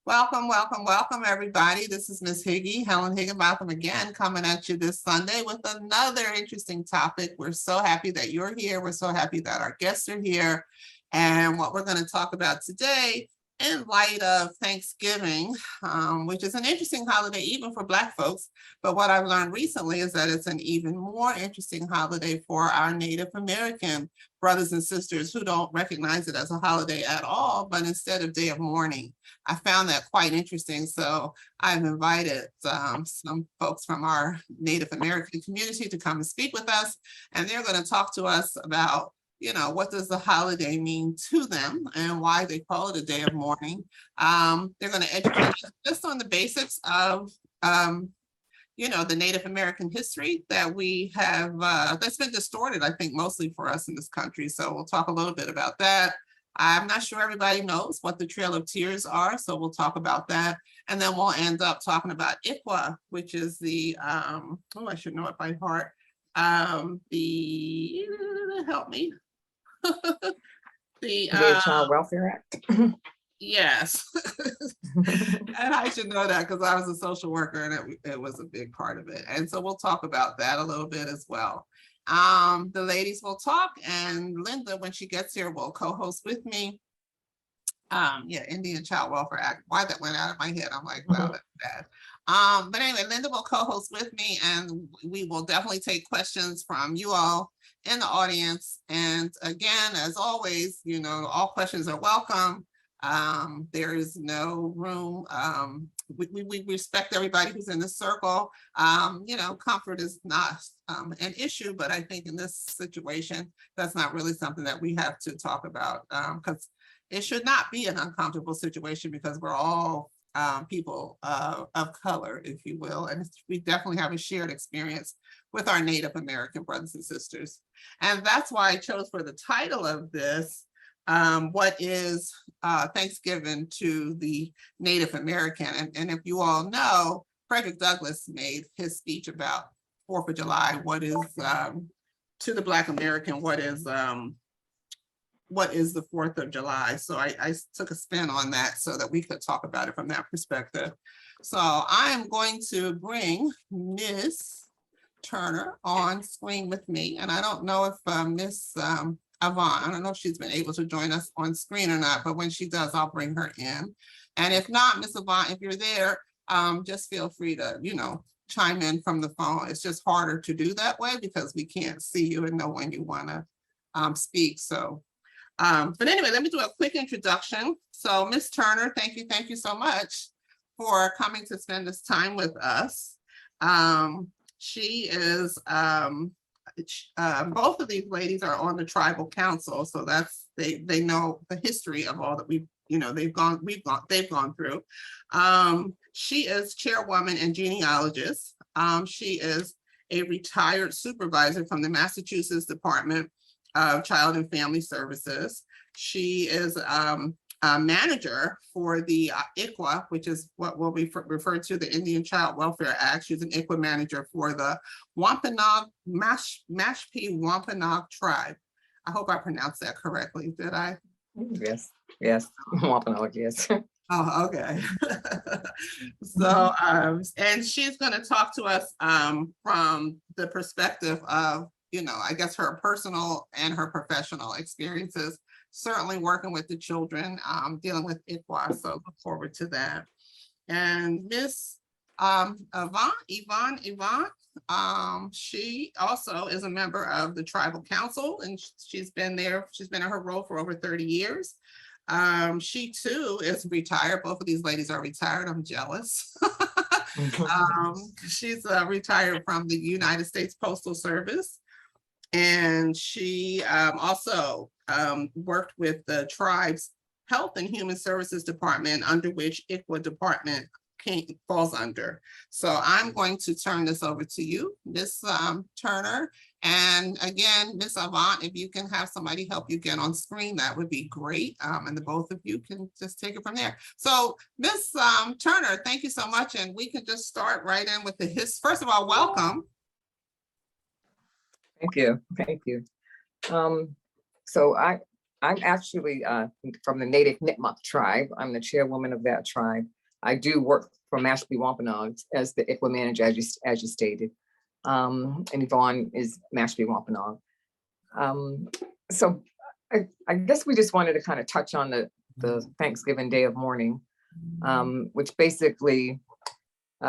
Welcome, welcome, welcome, everybody. This is Miss Higgy, Helen Higginbotham again, coming at you this Sunday with another interesting topic. We're so happy that you're here. We're so happy that our guests are here. And what we're going to talk about today, in light of Thanksgiving, which is an interesting holiday even for Black folks. But what I've learned recently is that it's an even more interesting holiday for our Native American brothers and sisters who don't recognize it as a holiday at all, but instead of day of mourning. I found that quite interesting. So I've invited some folks from our Native American community to come and speak with us. And they're going to talk to us about, you know, what does the holiday mean to them and why they call it a day of mourning. They're going to educate us just on the basics of, you know, the Native American history that we have, that's been distorted, I think, mostly for us in this country. So we'll talk a little bit about that. I'm not sure everybody knows what the Trail of Tears are, so we'll talk about that. And then we'll end up talking about ICWA, which is the, oh, I should know it by heart. The, help me. The Child Welfare Act. Yes. And I should know that because I was a social worker and it was a big part of it. And so we'll talk about that a little bit as well. The ladies will talk, and Linda, when she gets here, will co-host with me. Yeah, Indian Child Welfare Act. Why that went out of my head, I'm like, wow, that's bad. But anyway, Linda will co-host with me, and we will definitely take questions from you all in the audience. And again, as always, you know, all questions are welcome. There is no room. We respect everybody who's in the circle. You know, comfort is not an issue, but I think in this situation, that's not really something that we have to talk about, because it should not be an uncomfortable situation because we're all people of color, if you will. And we definitely have a shared experience with our Native American brothers and sisters. And that's why I chose for the title of this, what is Thanksgiving to the Native American. And if you all know, Frederick Douglass made his speech about 4th of July, what is to the Black American, what is the 4th of July? So I took a spin on that so that we could talk about it from that perspective. So I am going to bring Miss Turner on screen with me. And I don't know if Miss Avant, I don't know if she's been able to join us on screen or not, but when she does, I'll bring her in. And if not, Miss Avant, if you're there, just feel free to, you know, chime in from the phone. It's just harder to do that way because we can't see you and know when you want to speak. So, but anyway, let me do a quick introduction. So Miss Turner, thank you so much for coming to spend this time with us. She is, both of these ladies are on the tribal council, so that's they know the history of all that they've gone through. She is chairwoman and genealogist. She is a retired supervisor from the Massachusetts Department of Child and Family Services. She is a manager for the ICWA, which is what will be referred to the Indian Child Welfare Act. She's an ICWA manager for the Mashpee Wampanoag Tribe. I hope I pronounced that correctly. Did I? Yes, Wampanoag, yes. Oh, okay. So, and she's going to talk to us from the perspective of, you know, I guess her personal and her professional experiences, certainly working with the children, dealing with ICWA. So look forward to that. And Miss Yvonne Avant, she also is a member of the Tribal Council, and she's been in her role for over 30 years. She too is retired. Both of these ladies are retired. I'm jealous. She's retired from the United States Postal Service. And she also worked with the tribe's Health and Human Services Department, under which ICWA department falls under. So I'm going to turn this over to you, Miss Turner. And again, Miss Avant, if you can have somebody help you get on screen, that would be great. And the both of you can just take it from there. So Miss Turner, thank you so much. And we can just start right in with first of all, welcome. Thank you. So I'm actually from the Natick Nipmuc tribe. I'm the chairwoman of that tribe. I do work for Mashpee Wampanoag as the ICWA manager, as you stated. And Yvonne is Mashpee Wampanoag. So I guess we just wanted to kind of touch on the Thanksgiving Day of Mourning, which basically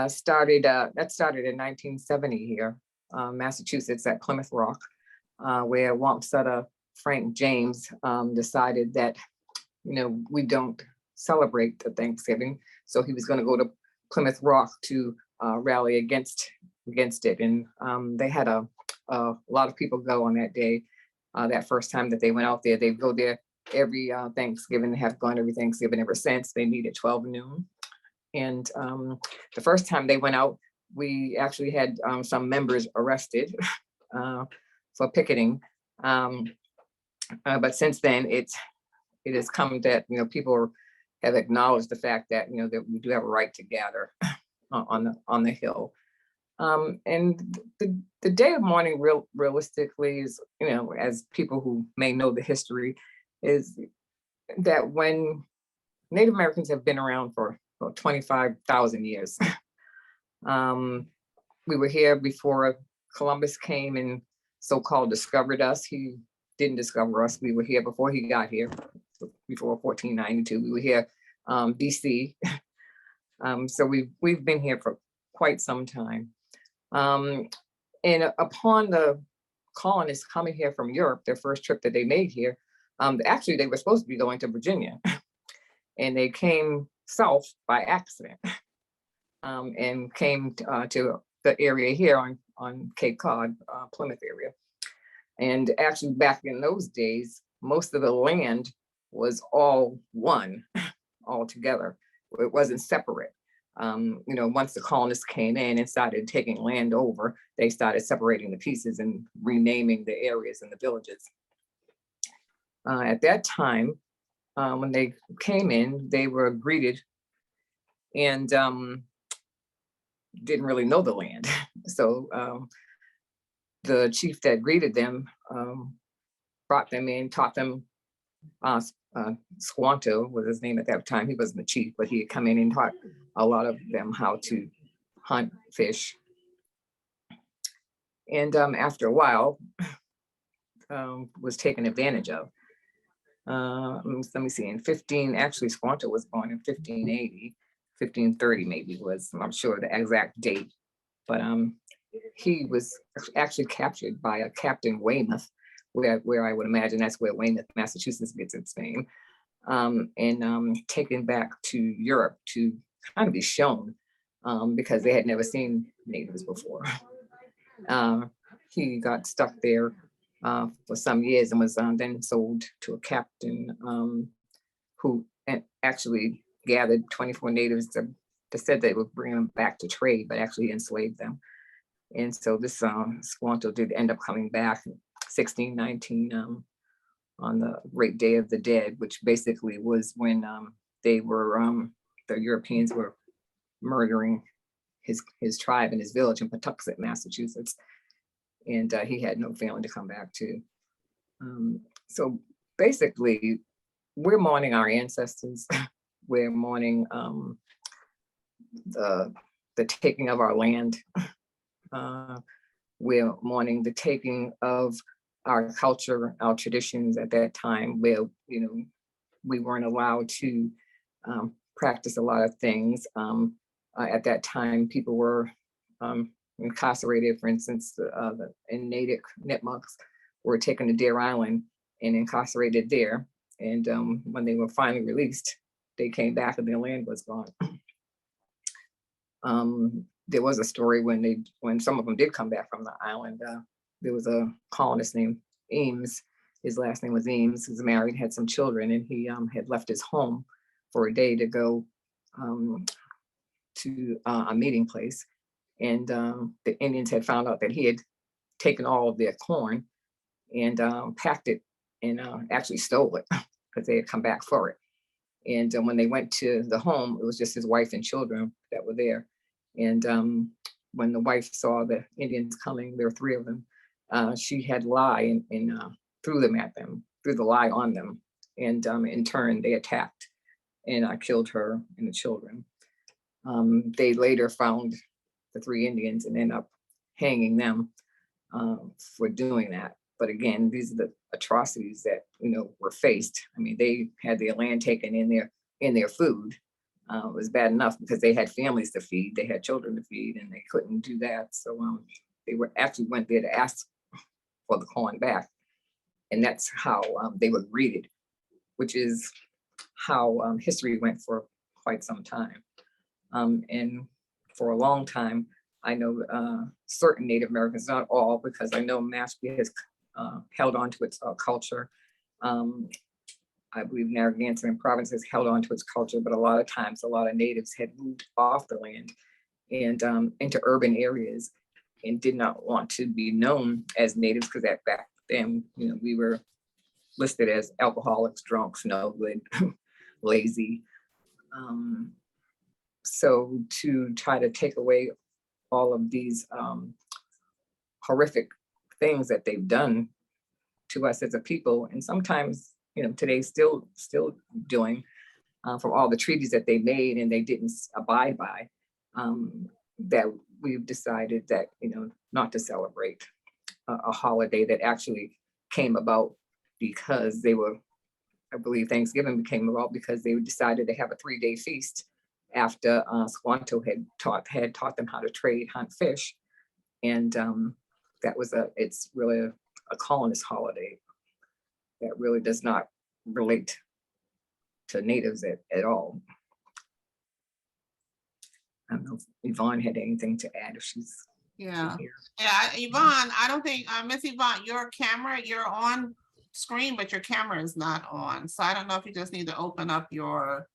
started in 1970 here, Massachusetts at Plymouth Rock, where Wampsutta Frank James decided that, we don't celebrate the Thanksgiving. So he was going to go to Plymouth Rock to rally against it. And they had a lot of people go on that day. That first time that they went out there, they go there every Thanksgiving. They have gone every Thanksgiving ever since. They meet at 12 noon. And the first time they went out, we actually had some members arrested for picketing. But since then, it has come that people have acknowledged the fact that that we do have a right to gather on the hill. And the day of mourning, realistically, is as people who may know the history, is that when Native Americans have been around for 25,000 years. We were here before Columbus came and so-called discovered us. He didn't discover us. We were here before he got here, before 1492. We were here, BC. So we've been here for quite some time. And upon the colonists coming here from Europe, their first trip that they made here, actually they were supposed to be going to Virginia, and they came south by accident, and came to the area here on Cape Cod, Plymouth area. And actually back in those days, most of the land was all one, all together. It wasn't separate. Once the colonists came in and started taking land over, they started separating the pieces and renaming the areas and the villages. At that time, when they came in, they were greeted and didn't really know the land. So the chief that greeted them brought them in, taught them, Squanto was his name at that time. He wasn't the chief, but he had come in and taught a lot of them how to hunt, fish. And after a while, was taken advantage of. Let me see, actually Squanto was born in 1580, 1530 maybe was, I'm not sure the exact date, but he was actually captured by a Captain Weymouth, where I would imagine that's where Weymouth, Massachusetts gets its name, and taken back to Europe to kind of be shown, because they had never seen natives before. He got stuck there for some years and was then sold to a captain who actually gathered 24 natives that said they would bring them back to trade, but actually enslaved them. And so this Squanto did end up coming back in 1619 on the Great Day of the Dead, which basically was when they were, the Europeans were murdering his tribe and his village in Patuxent, Massachusetts. And he had no family to come back to. So basically, we're mourning our ancestors. We're mourning the taking of our land. We're mourning the taking of our culture, our traditions at that time, where we weren't allowed to practice a lot of things. At that time, people were incarcerated. For instance, in Natick Nipmuc were taken to Deer Island and incarcerated there. And when they were finally released, they came back and their land was gone. There was a story when some of them did come back from the island. There was a colonist named Ames. His last name was Ames. He was married, had some children, and he had left his home for a day to go to a meeting place. And the Indians had found out that he had taken all of their corn and packed it and actually stole it because they had come back for it. And when they went to the home, it was just his wife and children that were there. And when the wife saw the Indians coming, there were three of them, she had lie and threw them at them, threw the lie on them. And in turn, they attacked and killed her and the children. They later found the 3 Indians and ended up hanging them for doing that. But again, these are the atrocities that, you know, were faced. I mean, they had their land taken in their food. It was bad enough because they had families to feed, they had children to feed, and they couldn't do that. So they were actually went there to ask for the corn back, and that's how they were greeted, which is how history went for quite some time. And for a long time, I know certain Native Americans, not all, because I know Mashpee has held on to its culture. I believe Narragansett province has held on to its culture, but a lot of times, a lot of natives had moved off the land and into urban areas and did not want to be known as natives because back then, you know, we were listed as alcoholics, drunks, no good, lazy. So to try to take away all of these horrific things that they've done to us as a people, and sometimes, you know, today still doing, from all the treaties that they made and they didn't abide by, that we've decided that, you know, not to celebrate a holiday that actually came about because they were, I believe Thanksgiving came about because they decided to have a 3-day feast after Squanto had taught them how to trade, hunt, fish. And that was it's really a colonist holiday that really does not relate to natives at all. I don't know if Yvonne had anything to add, if she's Yeah. here. Yeah, Yvonne, I don't think, Miss Yvonne, your camera, you're on screen, but your camera is not on. So I don't know if you just need to open up your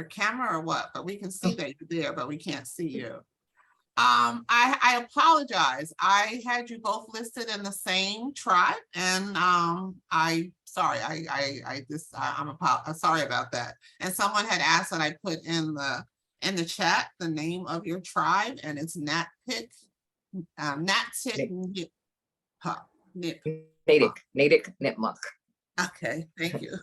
camera or what, but we can see that you're there, but we can't see you. I apologize. I had you both listed in the same tribe, and I'm sorry about that. And someone had asked that I put in the chat the name of your tribe, and it's Natick Nipmuc. Okay, thank you.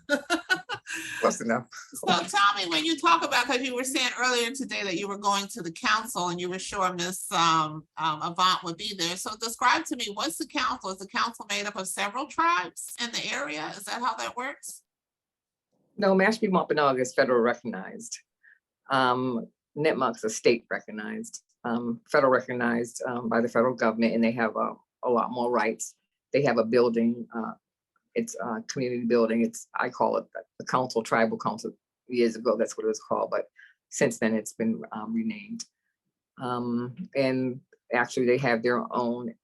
Close enough. So tell me, when you talk about, because you were saying earlier today that you were going to the council and you were sure Miss Avant would be there. So describe to me, what's the council? Is the council made up of several tribes in the area? Is that how that works? No, Mashpee Wampanoag is federal recognized. Nipmuc's a state recognized, federal recognized by the federal government, and they have a lot more rights. They have a building. It's a community building. I call it the council, tribal council. Years ago, that's what it was called, but since then it's been renamed. And actually they have their own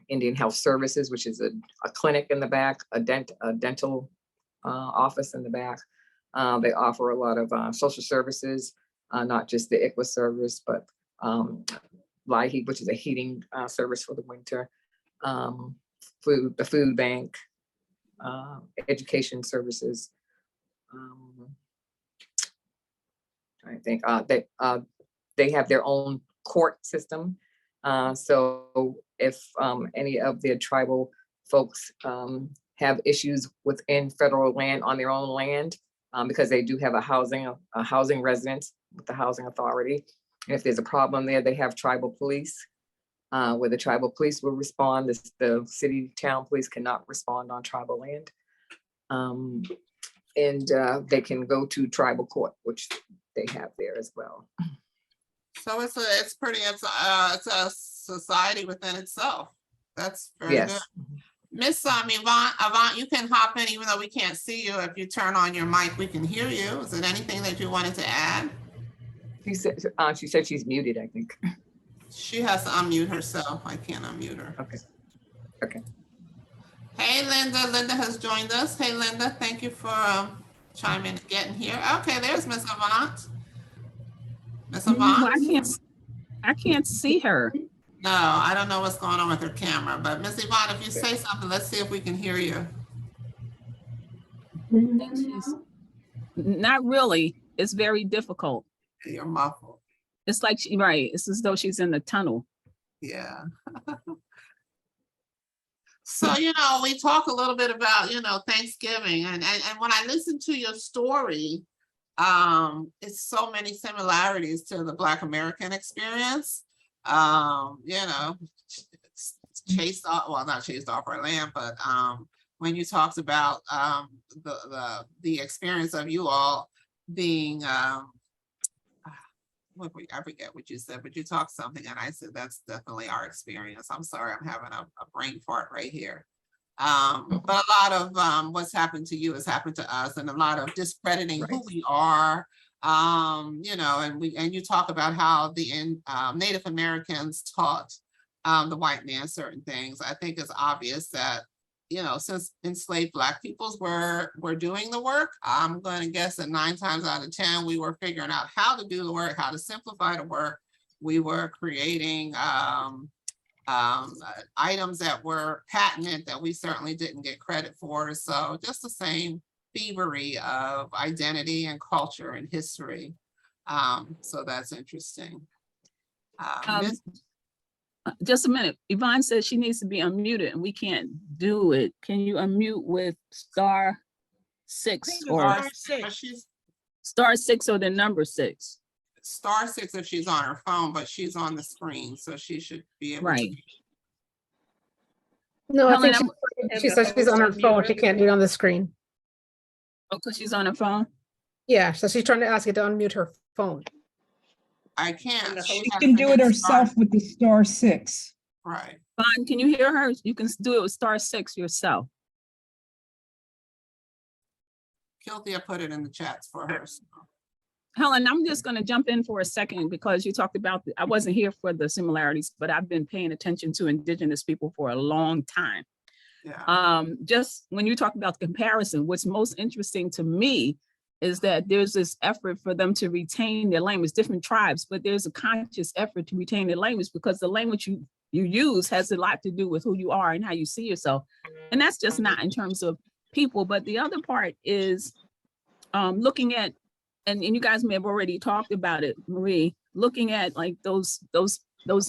Indian Health Services, which is a clinic in the back, a dental office in the back. They offer a lot of social services, not just the ICWA service, but LIHEAP, which is a heating service for the winter, the food bank, education services. I think they have their own court system. So if any of their tribal folks have issues within federal land, on their own land, because they do have a housing residence with the housing authority. And if there's a problem there, they have tribal police, where the tribal police will respond. The city town police cannot respond on tribal land. And they can go to tribal court, which they have there as well. So it's a society within itself. That's very good. Miss Avant, you can hop in even though we can't see you. If you turn on your mic, we can hear you. Is there anything that you wanted to add? She said she's muted, I think. She has to unmute herself. I can't unmute her. Okay. Hey, Linda. Linda has joined us. Hey, Linda, thank you for chiming in, getting here. Okay, there's Miss Avant. Miss Avant? I can't see her. No, I don't know what's going on with her camera, but Miss Yvonne, if you say something, let's see if we can hear you. Not really. It's very difficult. You're muffled. It's like, right, it's as though she's in the tunnel. Yeah. So, we talk a little bit about, Thanksgiving. And when I listen to your story, it's so many similarities to the Black American experience. You know, chased off, well, not chased off our land, but when you talked about the experience of you all being I forget what you said, but you talked something and I said that's definitely our experience. I'm sorry, I'm having a brain fart right here. But a lot of what's happened to you has happened to us, and a lot of discrediting who we are. You know, and you talk about how the Native Americans taught the white man certain things. I think it's obvious that, you know, since enslaved Black peoples were doing the work, I'm going to guess that 9 times out of 10, we were figuring out how to do the work, how to simplify the work. We were creating items that were patented that we certainly didn't get credit for. So just the same thievery of identity and culture and history. So that's interesting. Just a minute. Yvonne says she needs to be unmuted and we can't do it. Can you unmute with *6 or *6 or the number 6? *6 if she's on her phone, but she's on the screen, so she should be able right. to. No, Helen, I think she says she's on her phone. She can't do it on the screen. Oh, because she's on her phone? Yeah, so she's trying to ask you to unmute her phone. I can't. She can do it herself with the *6. Right. Yvonne, can you hear her? You can do it with *6 yourself. Kylthia put it in the chats for her. So. Helen, I'm just going to jump in for a second because you talked about, I wasn't here for the similarities, but I've been paying attention to Indigenous people for a long time. Yeah. Just when you talk about the comparison, what's most interesting to me is that there's this effort for them to retain their language, different tribes, but there's a conscious effort to retain their language because the language you use has a lot to do with who you are and how you see yourself. And that's just not in terms of people, but the other part is looking at, and you guys may have already talked about it, Marie, looking at like those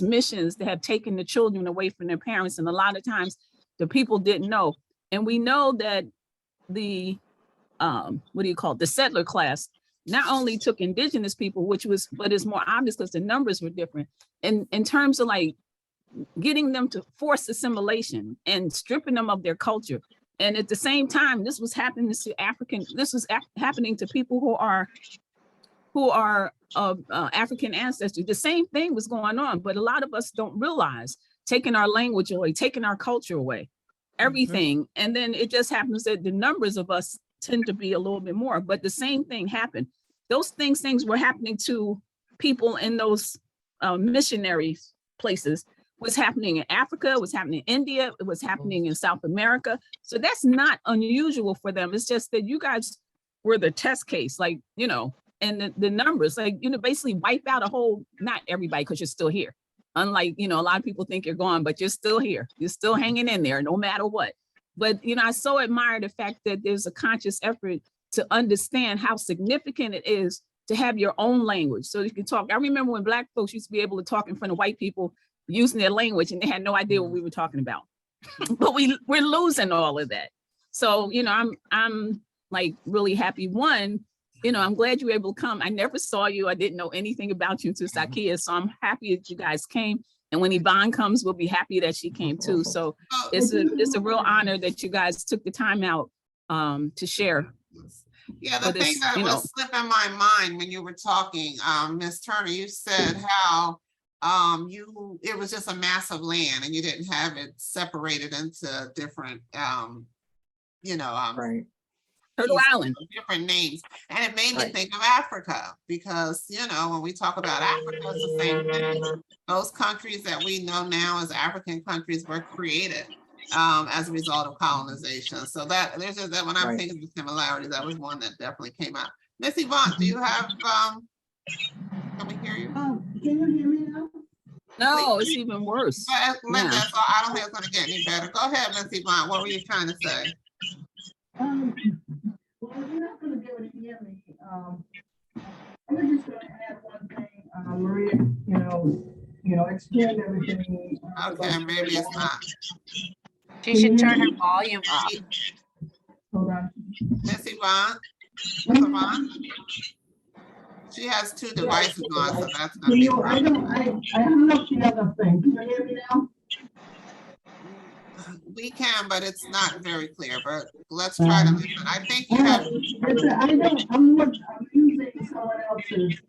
missions that have taken the children away from their parents. And a lot of times the people didn't know. And we know that the, the settler class not only took Indigenous people, but it's more obvious because the numbers were different. And in terms of like getting them to force assimilation and stripping them of their culture. And at the same time, this was happening to happening to people who are of African ancestry. The same thing was going on, but a lot of us don't realize taking our language away, taking our culture away, everything. And then it just happens that the numbers of us tend to be a little bit more, but the same thing happened. Those things were happening to people in those missionary places. Was happening in Africa, was happening in India, it was happening in South America. So that's not unusual for them. It's just that you guys were the test case, like, you know, and the numbers, like, you know, basically wipe out a whole, not everybody, because you're still here. Unlike, you know, a lot of people think you're gone, but you're still here. You're still hanging in there no matter what. But, you know, I so admire the fact that there's a conscious effort to understand how significant it is to have your own language. So you can talk. I remember when Black folks used to be able to talk in front of white people using their language and they had no idea what we were talking about. But we're losing all of that. So, you know, I'm like really happy. One, you know, I'm glad you were able to come. I never saw you. I didn't know anything about you until Sakia. So I'm happy that you guys came. And when Yvonne comes, we'll be happy that she came too. So it's a real honor that you guys took the time out to share. Yeah, the thing that was slipping my mind when you were talking, Ms. Turner, you said how it was just a mass of land and you didn't have it separated into different Right. Turtle Island. Different names. And it made me think of Africa because, you know, when we talk about Africa, it's the same thing. Those countries that we know now as African countries were created as a result of colonization. So that there's just that when I'm thinking of similarities, that was one that definitely came out. Miss Yvonne, do you have can we hear you? Can you hear me now? No, it's even worse. Linda, so I don't think it's going to get any better. Go ahead, Miss Yvonne. What were you trying to say? Well, you're not going to be able to hear me. I'm just going to add one thing. Maria, you know, explained everything. Okay, maybe it's not. She should turn her volume up. Hold on. Miss Yvonne? Miss Yvonne? She has two devices on, so that's Can gonna be a you, I problem. don't, I hung up the other thing. Can you hear me now? We can, but it's not very clear, but let's try to listen. I think you have, I'm using someone else's,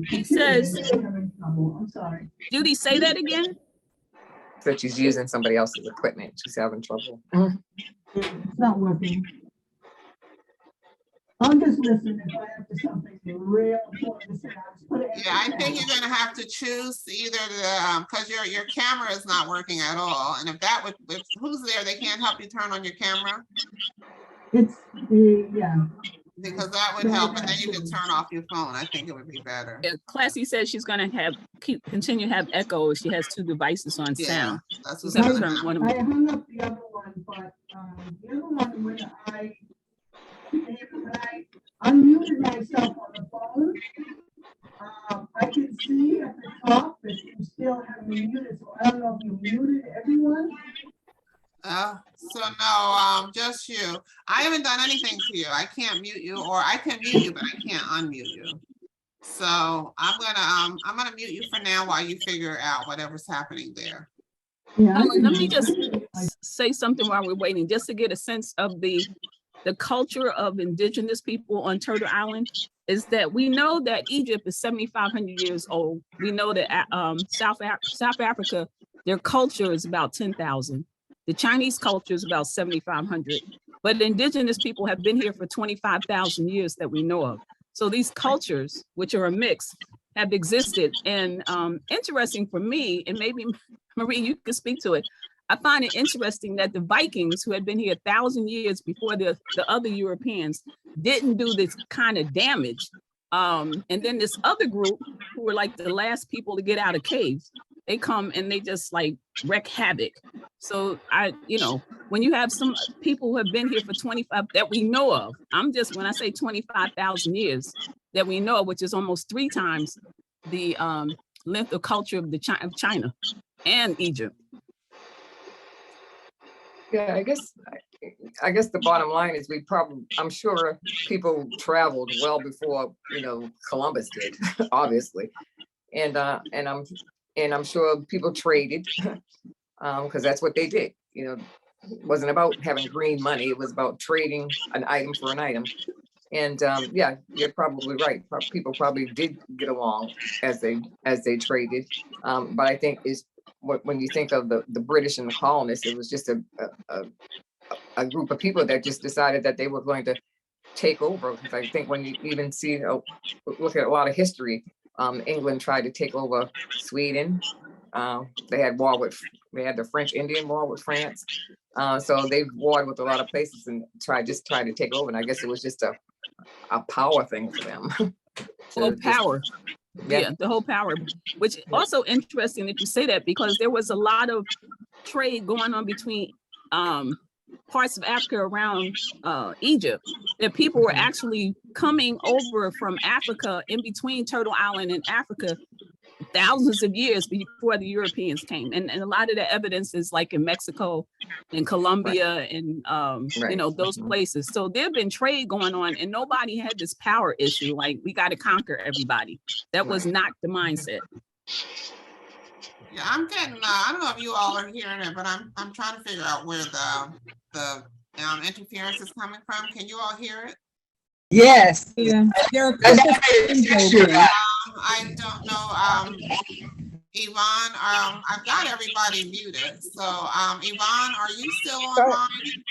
He computer says- and they're having trouble. I'm sorry. Judy, say that again. So she's using somebody else's equipment. She's having trouble. It's not working. I'm just listening if I have to something real important to say. I'll just put it in yeah, I the think chat. you're gonna have to choose either the, because your camera is not working at all. And if that would, if who's there, they can't help you turn on your camera, It's, yeah. because that would help. And then you can turn off your phone. I think it would be better. Classy says she's gonna continue to have echo if she has two devices on Yeah, sound. that's She's what's gonna gonna turn one of I them. hung up the other one, but, the other one, when I unmuted myself on the phone, I can see at the top that you still have me muted, so I don't know if you muted everyone. So no, just you. I haven't done anything to you. I can't mute you, or I can mute you, but I can't unmute you. So I'm gonna mute you for now while you figure out whatever's happening there. Yeah. Let me just say something while we're waiting, just to get a sense of the culture of indigenous people on Turtle Island. Is that we know that Egypt is 7,500 years old. We know that South Africa, their culture is about 10,000. The Chinese culture is about 7,500. But the indigenous people have been here for 25,000 years that we know of. So these cultures, which are a mix, have existed. And interesting for me, and maybe Marie, you can speak to it. I find it interesting that the Vikings, who had been here 1,000 years before the other Europeans, didn't do this kind of damage. And then this other group, who were like the last people to get out of caves, they come and they just like wreak havoc. So when you have some people who have been here for 25 that we know of, when I say 25,000 years that we know of, which is almost 3 times the length of culture of of China and Egypt. Yeah, I guess the bottom line is I'm sure people traveled well before, Columbus did, obviously. And I'm sure people traded, because that's what they did. It wasn't about having green money. It was about trading an item for an item. And yeah, you're probably right. People probably did get along as they traded. But I think when you think of the British and the colonists, it was just a group of people that just decided that they were going to take over. Because I think when you even look at a lot of history, England tried to take over Sweden. They had the French Indian War with France. So they warred with a lot of places and tried to take over. And I guess it was just a power thing for them. Well, power. Yeah. Yeah, the whole power, which also interesting that you say that, because there was a lot of trade going on between parts of Africa around Egypt, that people were actually coming over from Africa in between Turtle Island and Africa thousands of years before the Europeans came. And a lot of the evidence is like in Mexico and Colombia and, those places. So there've been trade going on and nobody had this power issue. Like, we got to conquer everybody. That was not the mindset. Yeah, I'm getting, I don't know if you all are hearing it, but I'm trying to figure out where the interference is coming from. Can you all hear it? Yes. Yeah. I don't know, Yvonne, I've got everybody muted. So, Yvonne, are you still online?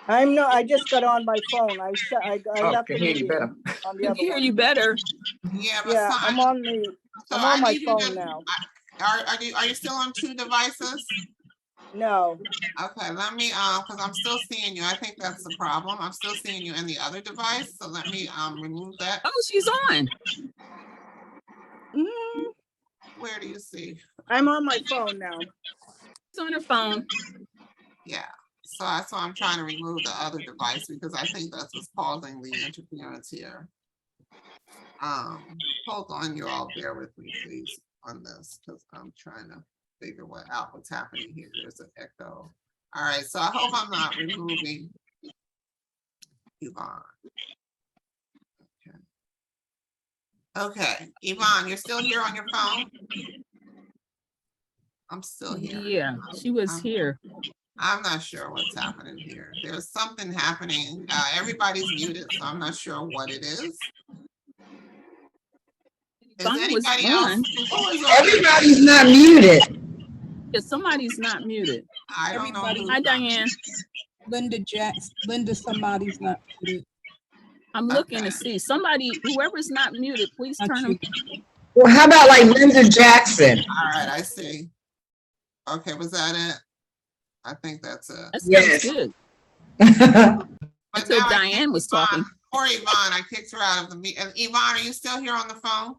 I'm not, I just got on my phone. I left the can hear you meeting better. on the We other can hear one. you better. Yeah, but Yeah, I'm on my need you phone to- now. Are you still on 2 devices? No, Okay, let me, because I'm still seeing you. I think that's the problem. I'm still seeing you in the other device. So let me remove that. Oh, she's on. Where do you see? I'm on my phone now. She's on her phone. Yeah. So that's why I'm trying to remove the other device, because I think that's what's causing the interference here. Hold on, you all bear with me, please, on this, because I'm trying to figure out what's happening here. There's an echo. All right, so I hope I'm not removing Yvonne. Okay. Okay, Yvonne, you're still here on your phone? I'm still here. Yeah, she was here. I'm not sure what's happening here. There's something happening. Everybody's muted, so I'm not sure what it is. Is Yvonne was anybody on. else? Who is on? Everybody's not muted. Yeah, somebody's not muted. I don't know. Everybody- who's Hi, not. Diane. Linda Jackson, Linda, somebody's not muted. I'm looking Okay. to see somebody, whoever's not muted, please Not turn them. you. Well, how about like Linda Jackson? All right, I see. Okay, was that it? I think that's it. That sounds Yes. good. But Until now I Diane kicked was Yvonne- talking. Poor Yvonne, I kicked her out of the meeting. And Yvonne, are you still here on the phone?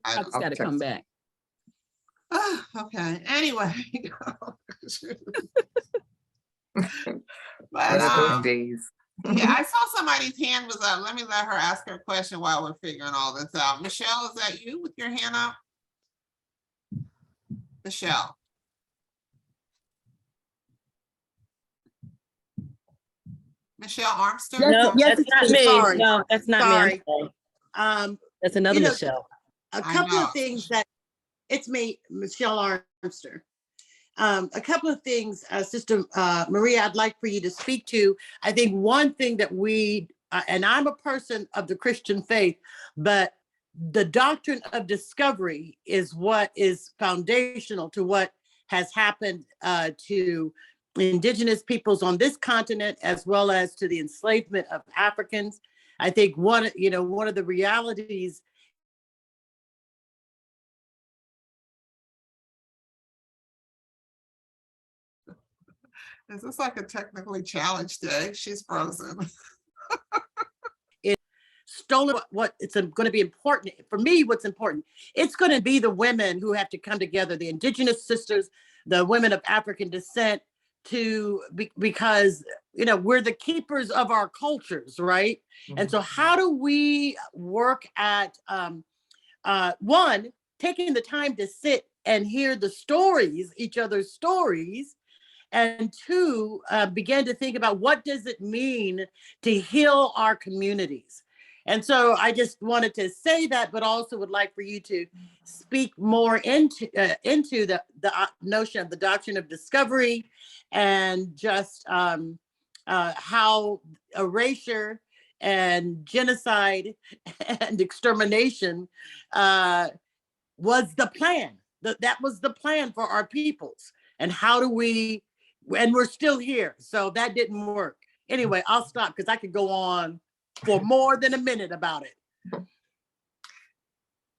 I I've don't got to Okay. come back. Okay, anyway. But, One of those days. yeah, I saw somebody's hand was up. Let me let her ask her a question while we're figuring all this out. Michelle, is that you with your hand up? Michelle. Michelle Armstrong? No, Yes, that's not it's me. sorry. No, that's not me. Sorry. I'm sorry. That's another you know, Michelle. A I couple know. of things that, it's me, Michelle Armster. A couple of things, Sister Maria, I'd like for you to speak to. I think one thing that we, and I'm a person of the Christian faith, but the doctrine of discovery is what is foundational to what has happened to Indigenous peoples on this continent, as well as to the enslavement of Africans. I think one of the realities Is this like a technically challenged day? She's frozen. stolen what it's going to be important for me. What's important, it's going to be the women who have to come together, the Indigenous sisters, the women of African descent, because we're the keepers of our cultures, right? And so how do we work at one, taking the time to sit and hear the stories, each other's stories, and two, begin to think about what does it mean to heal our communities. And so I just wanted to say that, but also would like for you to speak more into the notion of the doctrine of discovery, and just how erasure and genocide and extermination was the plan. That was the plan for our peoples. And how do we, and we're still here. So that didn't work. Anyway, I'll stop because I could go on for more than a minute about it.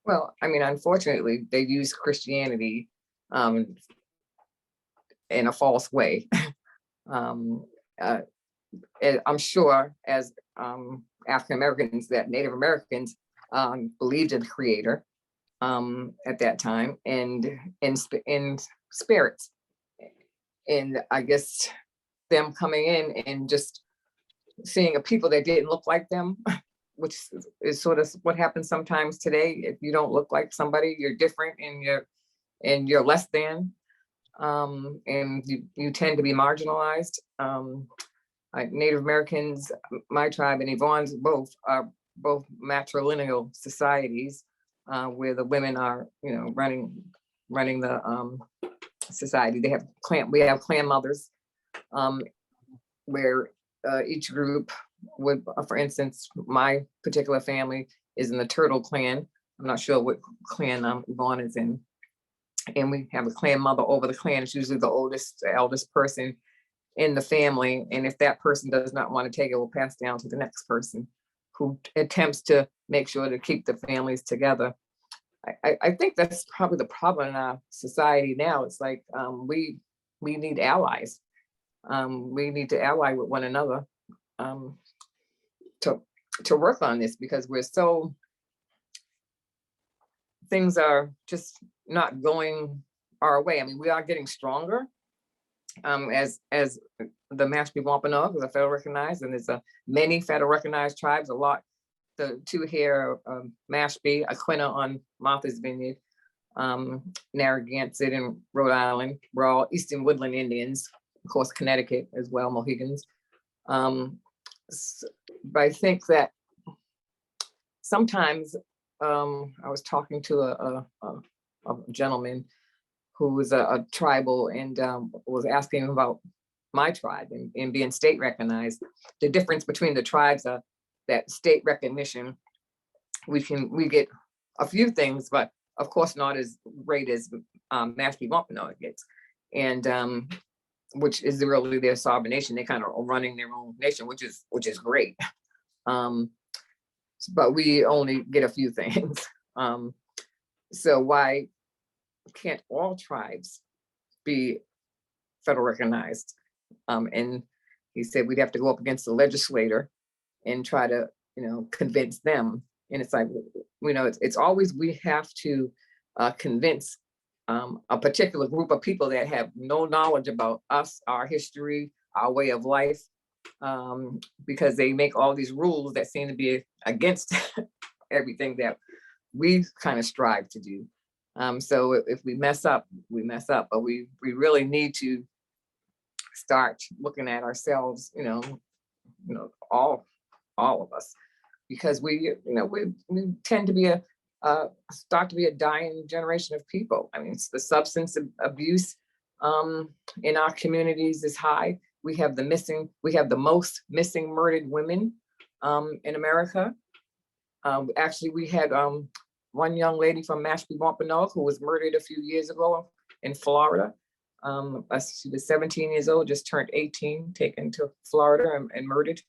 Well, I mean, unfortunately, they use Christianity in a false way. I'm sure as African Americans, that Native Americans believed in the Creator at that time, and in spirits. And I guess them coming in and just seeing a people that didn't look like them, which is sort of what happens sometimes today. If you don't look like somebody, you're different, and you're less than, and you tend to be marginalized. Native Americans, my tribe and Yvonne's are both matrilineal societies, where the women are, running the society. We have clan mothers, where each group would, for instance, my particular family is in the Turtle clan. I'm not sure what clan Yvonne is in. And we have a clan mother over the clan. It's usually the eldest person in the family. And if that person does not want to take it, will pass down to the next person, who attempts to make sure to keep the families together. I think that's probably the problem in our society now. It's like we need allies. We need to ally with one another to work on this, because things are just not going our way. I mean, we are getting stronger as the Mashpee Wampanoag is a federal recognized, and there's many federal recognized tribes. A lot. The two here, Mashpee, Aquina on Martha's Vineyard, Narragansett in Rhode Island. We're all Eastern Woodland Indians, of course, Connecticut as well, Mohegans. But I think that sometimes I was talking to a gentleman who was a tribal and was asking about my tribe and being state recognized. The difference between the tribes are that state recognition, we get a few things, but of course not as great as Mashpee Wampanoag gets, and which is really their sovereign nation. They kind of are running their own nation, which is great. But we only get a few things. So why can't all tribes be federal recognized? And he said we'd have to go up against the legislator and try to, convince them. And it's like, it's always we have to convince a particular group of people that have no knowledge about us, our history, our way of life, because they make all these rules that seem to be against everything that we kind of strive to do. So if we mess up, we mess up, but we really need to start looking at ourselves, all of us, because we tend to be start to be a dying generation of people. I mean, it's the substance abuse in our communities is high. We have the most missing murdered women in America. Actually, we had one young lady from Mashpee Wampanoag who was murdered a few years ago in Florida. She was 17 years old, just turned 18, taken to Florida and murdered.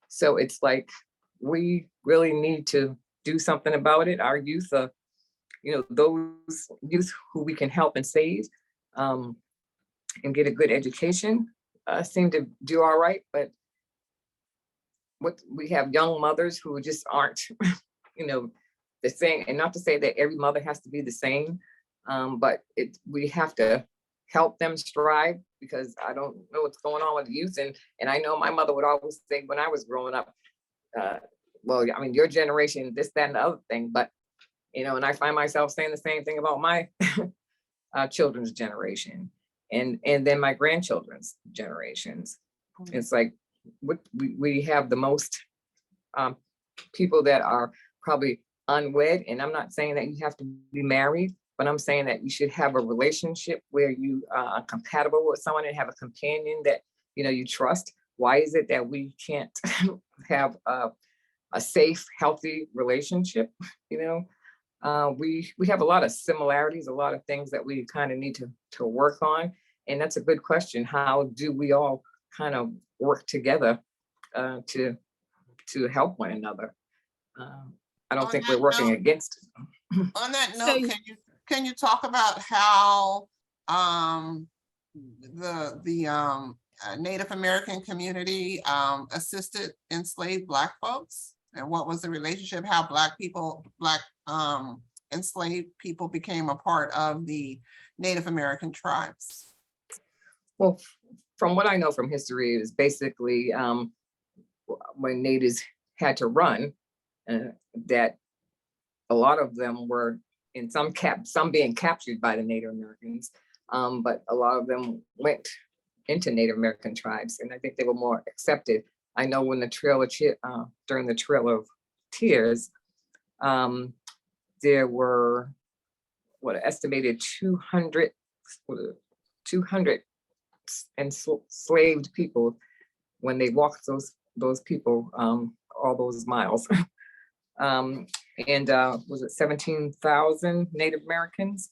So it's like, we really need to do something about it. Our youth, those youth who we can help and save and get a good education seem to do all right. But we have young mothers who just aren't, the same. And not to say that every mother has to be the same, but we have to help them strive, because I don't know what's going on with youth. And I know my mother would always say when I was growing up, well, I mean, your generation, this, that, and the other thing, but, and I find myself saying the same thing about my children's generation and then my grandchildren's generations. It's like, we have the most people that are probably unwed. And I'm not saying that you have to be married, but I'm saying that you should have a relationship where you are compatible with someone and have a companion that, you trust. Why is it that we can't have a safe, healthy relationship? We have a lot of similarities, a lot of things that we kind of need to work on. And that's a good question. How do we all kind of work together to help one another? I don't think we're working against it. On that note, can you talk about how the Native American community assisted enslaved Black folks, and what was the relationship? How Black enslaved people became a part of the Native American tribes? Well, from what I know from history, it was basically when natives had to run, that a lot of them were in some being captured by the Native Americans, but a lot of them went into Native American tribes, and I think they were more accepted. I know when during the Trail of Tears, there were estimated 200 enslaved people when they walked those people all those miles. And was it 17,000 Native Americans,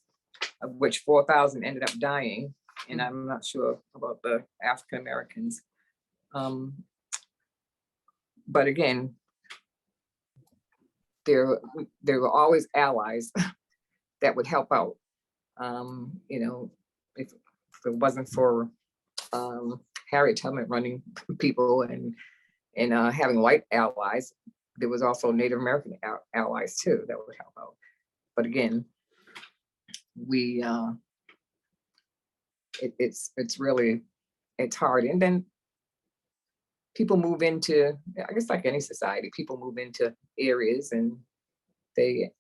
of which 4,000 ended up dying. And I'm not sure about the African Americans. But again, there were always allies that would help out. If it wasn't for Harriet Tubman running people and having white allies, there was also Native American allies too that would help out. But again, it's hard. And then people move into, I guess like any society, people move into areas and they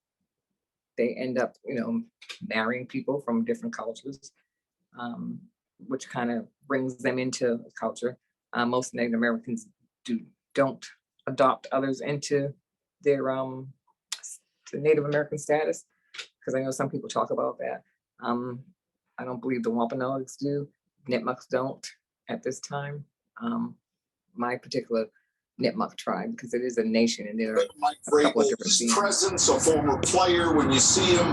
end up, marrying people from different cultures, which kind of brings them into culture. Most Native Americans don't adopt others into their to Native American status, because I know some people talk about that. I don't believe the Wampanoags do. Nipmucs don't at this time. My particular Nipmuc tribe, because it is a nation and there are a couple of different themes. Presence, a former player, when you see him,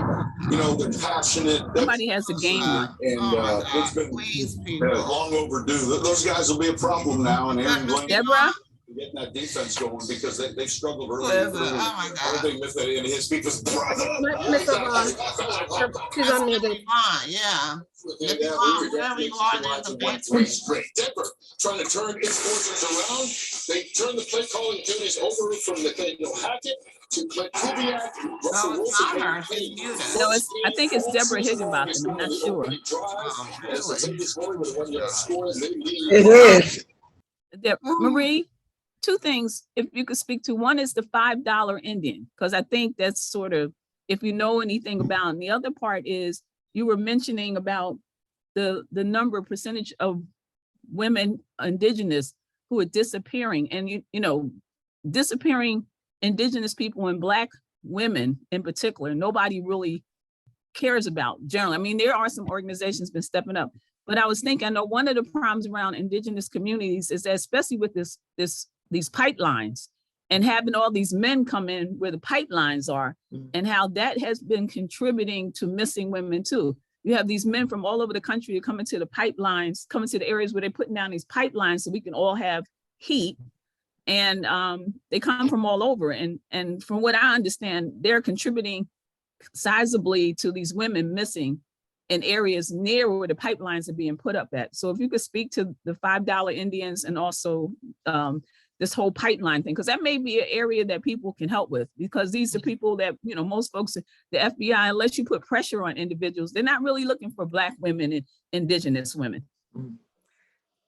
you know, they're passionate. Somebody has a game on. And it's been long overdue. Those guys will be a problem now. And Aaron Glenn Deborah? getting that defense going because they've struggled early. Oh my God. And his because brother. Miss Yvonne, she's unmuted. Yeah. Denver trying to turn his forces around. They turn the play calling duties over from Nathaniel Hackett to Clint Kubiak. No, it's not her. She's muted. No, I think it's Deborah Higginbotham. I'm not sure. It is. Marie, two things, if you could speak to. One is the $5 Indian, because I think that's sort of, if you know anything about, and the other part is you were mentioning about the percentage of women Indigenous who are disappearing, and you know, disappearing Indigenous people and Black women in particular, nobody really cares about generally. I mean, there are some organizations been stepping up, but I was thinking, I know one of the problems around Indigenous communities is that, especially with these pipelines and having all these men come in where the pipelines are, and how that has been contributing to missing women too. You have these men from all over the country who come into the pipelines, come into the areas where they're putting down these pipelines so we can all have heat. And they come from all over. And from what I understand, they're contributing sizably to these women missing in areas near where the pipelines are being put up at. So if you could speak to the $5 Indians and also this whole pipeline thing, because that may be an area that people can help with, because these are people that, you know, most folks, the FBI, unless you put pressure on individuals, they're not really looking for Black women and Indigenous women.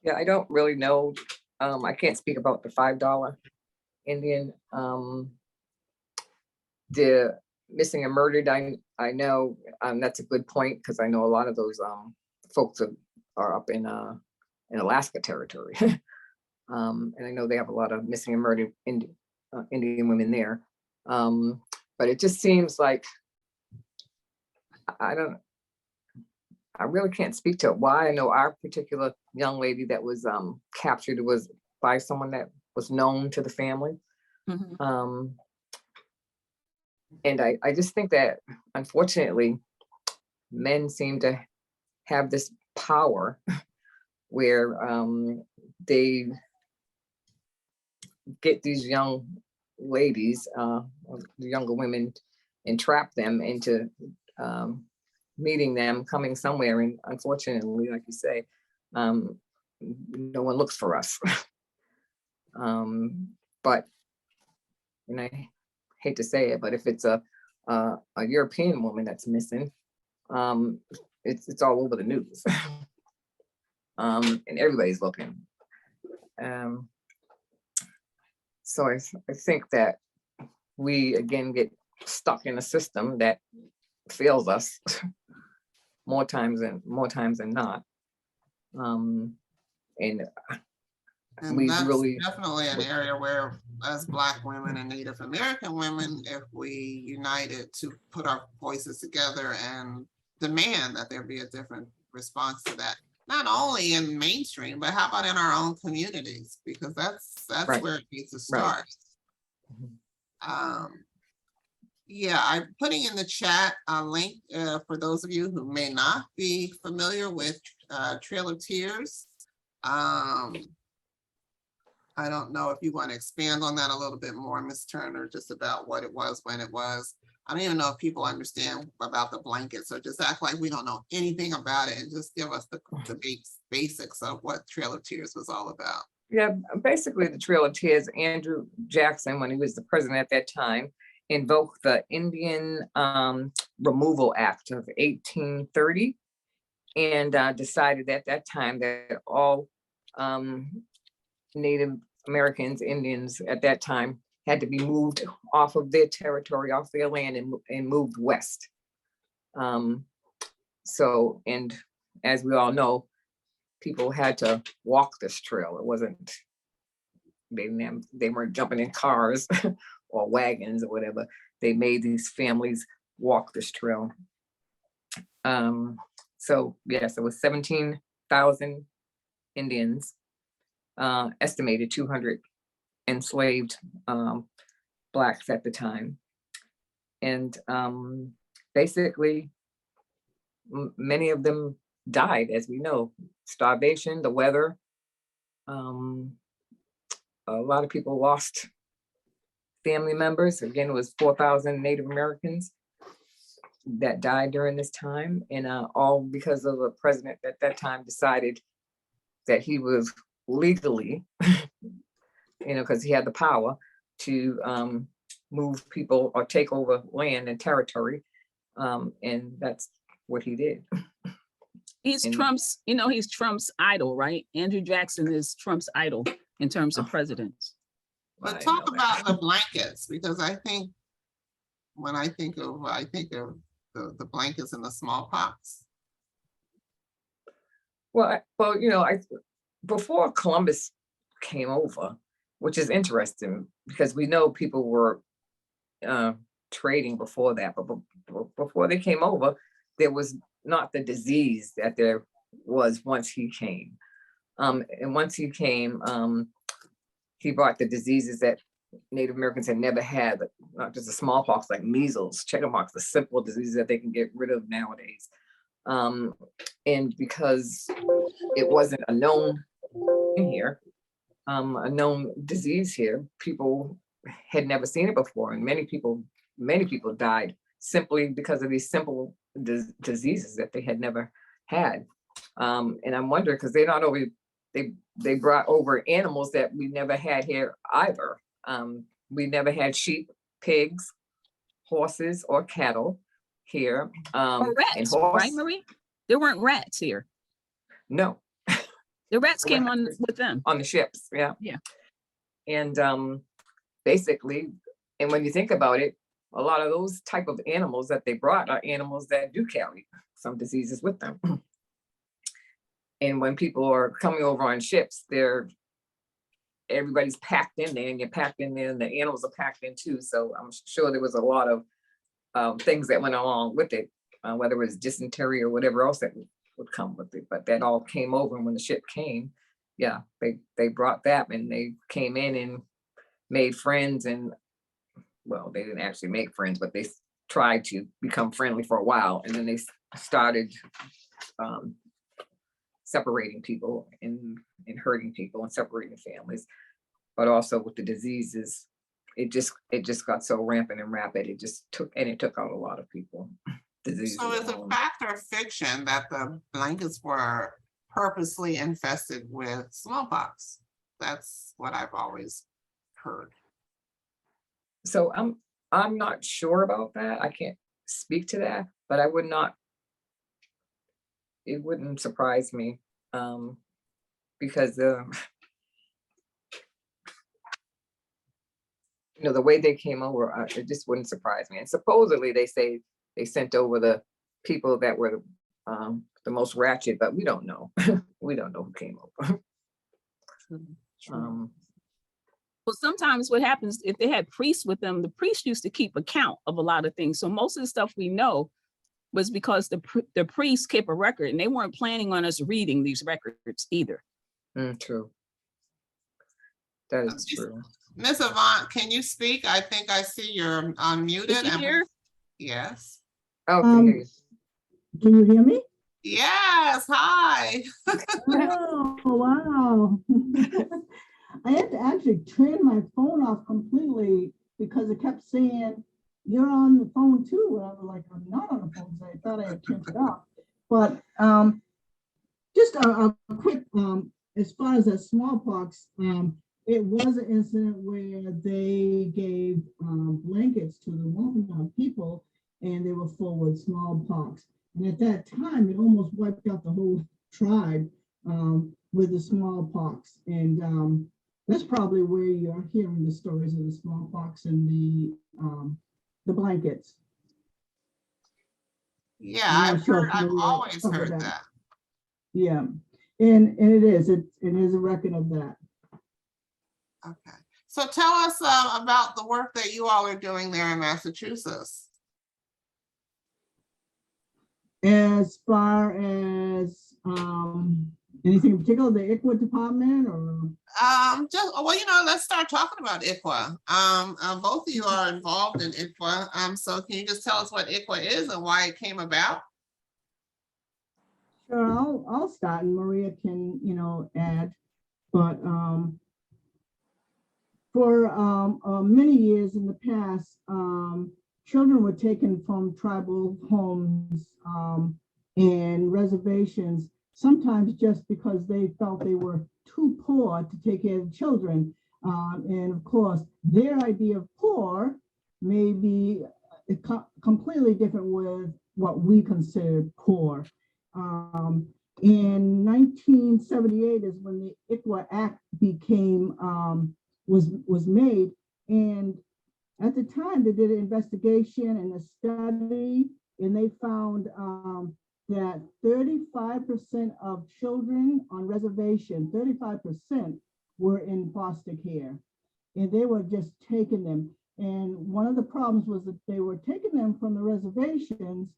Yeah, I don't really know. I can't speak about the $5 Indian. The missing and murdered, I know that's a good point, because I know a lot of those folks are up in Alaska territory. And I know they have a lot of missing and murdered Indian women there. But it just seems like, I really can't speak to why. I know our particular young lady that was captured was by someone that was known to the family. And I just think that, unfortunately, men seem to have this power where they get these young ladies, younger women, and trap them into meeting them, coming somewhere. And unfortunately, like you say, no one looks for us. But, and I hate to say it, but if it's a European woman that's missing, it's all over the news. And everybody's looking. So I think that we again get stuck in a system that fails us more times than not. And we that's really definitely an area where, as Black women and Native American women, if we united to put our voices together and demand that there be a different response to that, not only in mainstream, but how about in our own communities? Because that's right. Where it needs to start. Right. Yeah, I'm putting in the chat a link for those of you who may not be familiar with Trail of Tears. I don't know if you want to expand on that a little bit more, Ms. Turner, just about what it was, when it was. I don't even know if people understand about the blanket, so just act like we don't know anything about it and just give us the basics of what Trail of Tears was all about. Yeah, basically the Trail of Tears, Andrew Jackson, when he was the president at that time, invoked the Indian Removal Act of 1830 and decided at that time that all Native Americans, Indians at that time, had to be moved off of their territory, off their land, and moved west. So, and as we all know, people had to walk this trail. It wasn't they weren't jumping in cars or wagons or whatever. They made these families walk this trail. So yes, it was 17,000 Indians, estimated 200 enslaved Blacks at the time. And basically, many of them died, as we know, starvation, the weather. A lot of people lost family members. Again, it was 4,000 Native Americans that died during this time, and all because of a president at that time decided that he was legally, because he had the power to move people or take over land and territory, and that's what he did. He's Trump's, he's Trump's idol, right? Andrew Jackson is Trump's idol in terms of presidents. But talk about the blankets, because I think when I think of the blankets and the smallpox. Well, before Columbus came over, which is interesting because we know people were trading before that, but before they came over, there was not the disease that there was once he came. And once he came, he brought the diseases that Native Americans had never had, but not just the smallpox, like measles, chickenpox, the simple diseases that they can get rid of nowadays. And because it wasn't a known in here, a known disease here, people had never seen it before, and many people died simply because of these simple diseases that they had never had. And I'm wondering, because they not only they brought over animals that we never had here either. We never had sheep, pigs, horses, or cattle here. Or rats, right, Marie? There weren't rats here. No. The rats came on with them. On the ships, yeah. Yeah. And basically, and when you think about it, a lot of those type of animals that they brought are animals that do carry some diseases with them. And when people are coming over on ships, everybody's packed in there, and you're packed in there, and the animals are packed in too. So I'm sure there was a lot of things that went along with it, whether it was dysentery or whatever else that would come with it. But that all came over, and when the ship came, yeah, they brought that, and they came in and made friends. And well, they didn't actually make friends, but they tried to become friendly for a while, and then they started separating people and hurting people and separating families. But also with the diseases, it just got so rampant and rapid. It took out a lot of people. Diseases So is it fact or fiction that the blankets were purposely infested with smallpox? That's what I've always heard. So I'm not sure about that. I can't speak to that, but it wouldn't surprise me, because the way they came over, it just wouldn't surprise me. And supposedly they say they sent over the people that were the most ratchet, but we don't know. We don't know who came over. Well, sometimes what happens, if they had priests with them, the priests used to keep account of a lot of things. So most of the stuff we know was because the priests kept a record, and they weren't planning on us reading these records either. True. That is true. Ms. Avant, can you speak? I think I see you're unmuted. Is she here? Yes. Okay. Can you hear me? Yes. Hi. Oh, wow. I had to actually turn my phone off completely because it kept saying, "You're on the phone too." And I was like, "I'm not on the phone," so I thought I had turned it off. But just a quick, as far as the smallpox, it was an incident where they gave blankets to the Wampanoag people, and they were full with smallpox. And at that time, it almost wiped out the whole tribe with the smallpox. And that's probably where you're hearing the stories of the smallpox and the blankets. Yeah, I've always heard that. Yeah, and it is a record of that. Okay. So tell us about the work that you all are doing there in Massachusetts. As far as anything in particular, the ICWA department or? Let's start talking about ICWA. Both of you are involved in ICWA. So can you just tell us what ICWA is and why it came about? Sure, I'll start and Maria can, add. But for many years in the past, children were taken from tribal homes and reservations, sometimes just because they felt they were too poor to take care of children. And of course, their idea of poor may be completely different with what we consider poor. In 1978 is when the ICWA Act became, was made. And at the time they did an investigation and a study, and they found that 35% of children on reservation, 35% were in foster care, and they were just taking them. And one of the problems was that they were taking them from the reservations,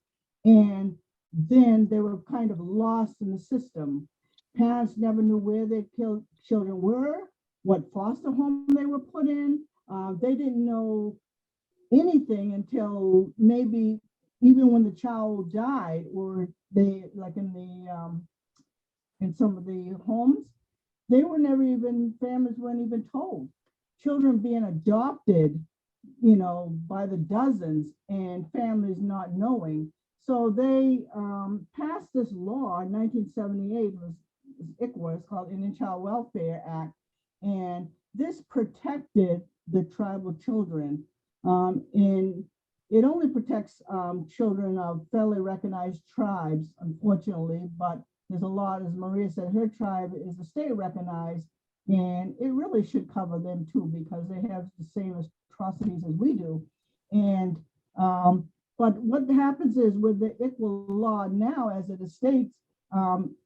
and then they were kind of lost in the system. Parents never knew where their children were, what foster home they were put in. They didn't know anything until maybe even when the child died, or they, like in some of the homes, they were never even, families weren't even told. Children being adopted, by the dozens, and families not knowing. So they passed this law in 1978, was ICWA, it's called Indian Child Welfare Act, and this protected the tribal children. And it only protects children of federally recognized tribes, unfortunately, but there's a lot, as Maria said, her tribe is a state recognized, and it really should cover them too, because they have the same atrocities as we do. And but what happens is with the ICWA law now, as it states,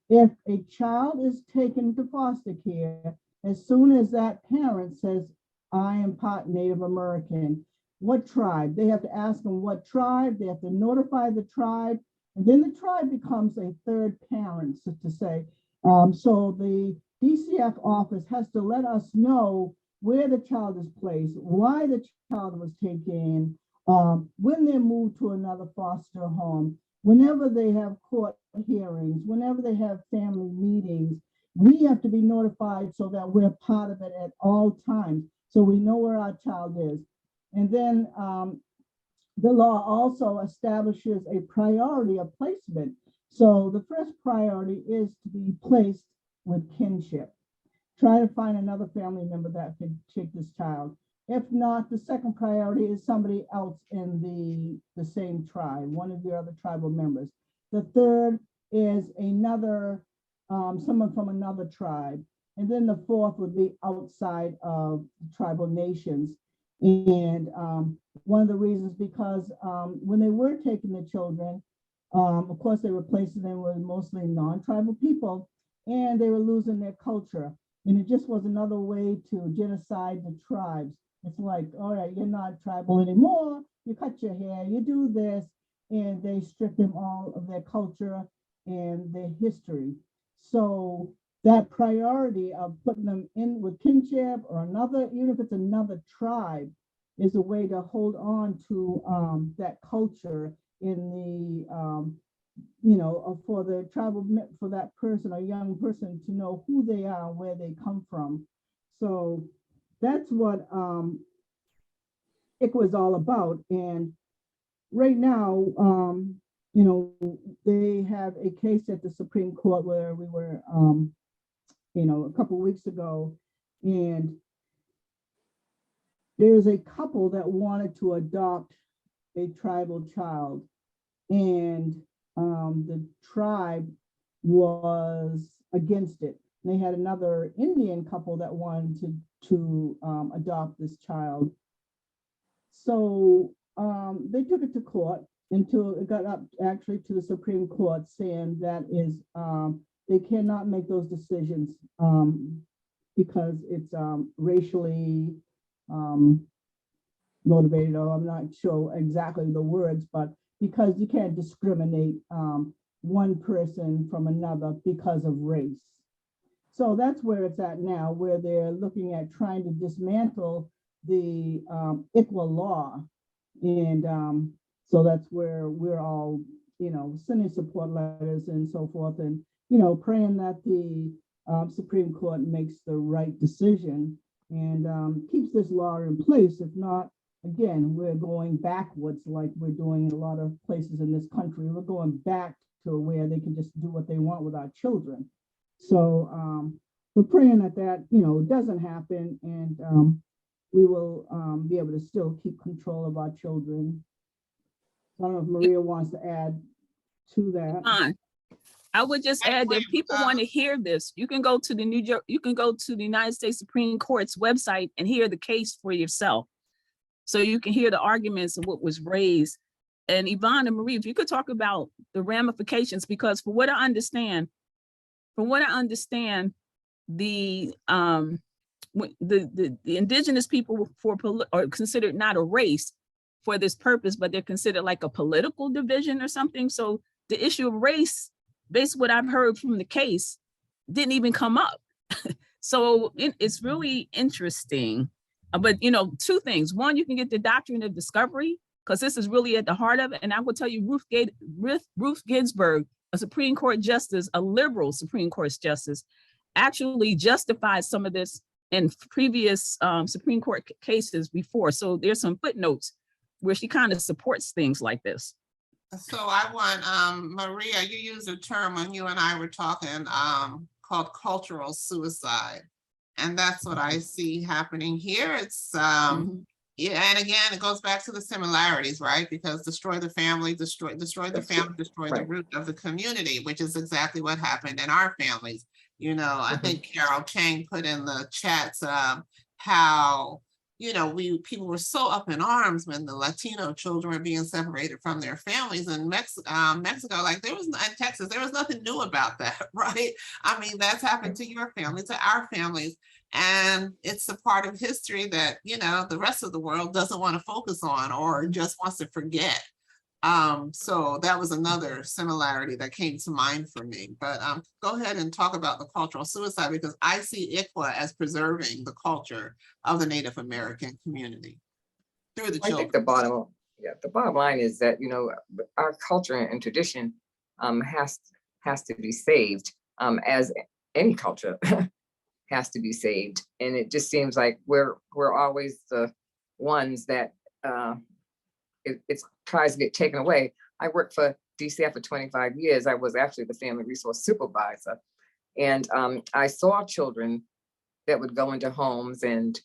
if a child is taken to foster care, as soon as that parent says, I am part Native American, what tribe? They have to ask them what tribe, they have to notify the tribe, and then the tribe becomes a third parent, so to say. So the DCF office has to let us know where the child is placed, why the child was taken, when they're moved to another foster home, whenever they have court hearings, whenever they have family meetings, we have to be notified so that we're part of it at all times, so we know where our child is. And then the law also establishes a priority of placement. So the first priority is to be placed with kinship. Try to find another family member that could take this child. If not, the second priority is somebody else in the same tribe, one of the other tribal members. The third is another, someone from another tribe. And then the fourth would be outside of tribal nations. And one of the reasons, because when they were taking the children, of course, they were placing them with mostly non-tribal people, and they were losing their culture. And it just was another way to genocide the tribes. It's like, all right, you're not tribal anymore, you cut your hair, you do this, and they strip them all of their culture and their history. So that priority of putting them in with kinship or another, even if it's another tribe, is a way to hold on to that culture in the, for the tribal, for that person, a young person, to know who they are, where they come from. So that's what ICWA is all about. And right now, they have a case at the Supreme Court where we were, a couple of weeks ago, and there's a couple that wanted to adopt a tribal child, and the tribe was against it. They had another Indian couple that wanted to adopt this child. So they took it to court until it got up actually to the Supreme Court, saying that is they cannot make those decisions because it's racially motivated, or I'm not sure exactly the words, but because you can't discriminate one person from another because of race. So that's where it's at now, where they're looking at trying to dismantle the ICWA law. And so that's where we're all, sending support letters and so forth, and, praying that the Supreme Court makes the right decision and keeps this law in place. If not, again, we're going backwards like we're doing in a lot of places in this country. We're going back to where they can just do what they want with our children. So we're praying that doesn't happen, and we will be able to still keep control of our children. I don't know if Maria wants to add to that. I would just add that if people want to hear this, you can go to the United States Supreme Court's website and hear the case for yourself. So you can hear the arguments and what was raised. And Yvonne and Marie, if you could talk about the ramifications, because from what I understand, the indigenous people are considered not a race for this purpose, but they're considered like a political division or something. So the issue of race, based on what I've heard from the case, didn't even come up. So it's really interesting. But two things. One, you can get the doctrine of discovery, because this is really at the heart of it. And I will tell you, Ruth Ginsburg, a Supreme Court justice, a liberal Supreme Court justice, actually justified some of this in previous Supreme Court cases before. So there's some footnotes where she kind of supports things like this. So I want, Maria, you used a term when you and I were talking called cultural suicide. And that's what I see happening here. It's, yeah, and again, it goes back to the similarities, right? Because destroy the family, destroy the family, destroy the root of the community, which is exactly what happened in our families. I think Carol King put in the chats how, people were so up in arms when the Latino children were being separated from their families in Mexico. Like in Texas, there was nothing new about that, right? I mean, that's happened to your family, to our families. And it's a part of history that, the rest of the world doesn't want to focus on or just wants to forget. So that was another similarity that came to mind for me. But go ahead and talk about the cultural suicide, because I see ICWA as preserving the culture of the Native American community through the children. I think the bottom line is that, our culture and tradition has to be saved, as any culture has to be saved. And it just seems like we're always the ones that it tries to get taken away. I worked for DCF for 25 years. I was actually the family resource supervisor. And I saw children that would go into homes and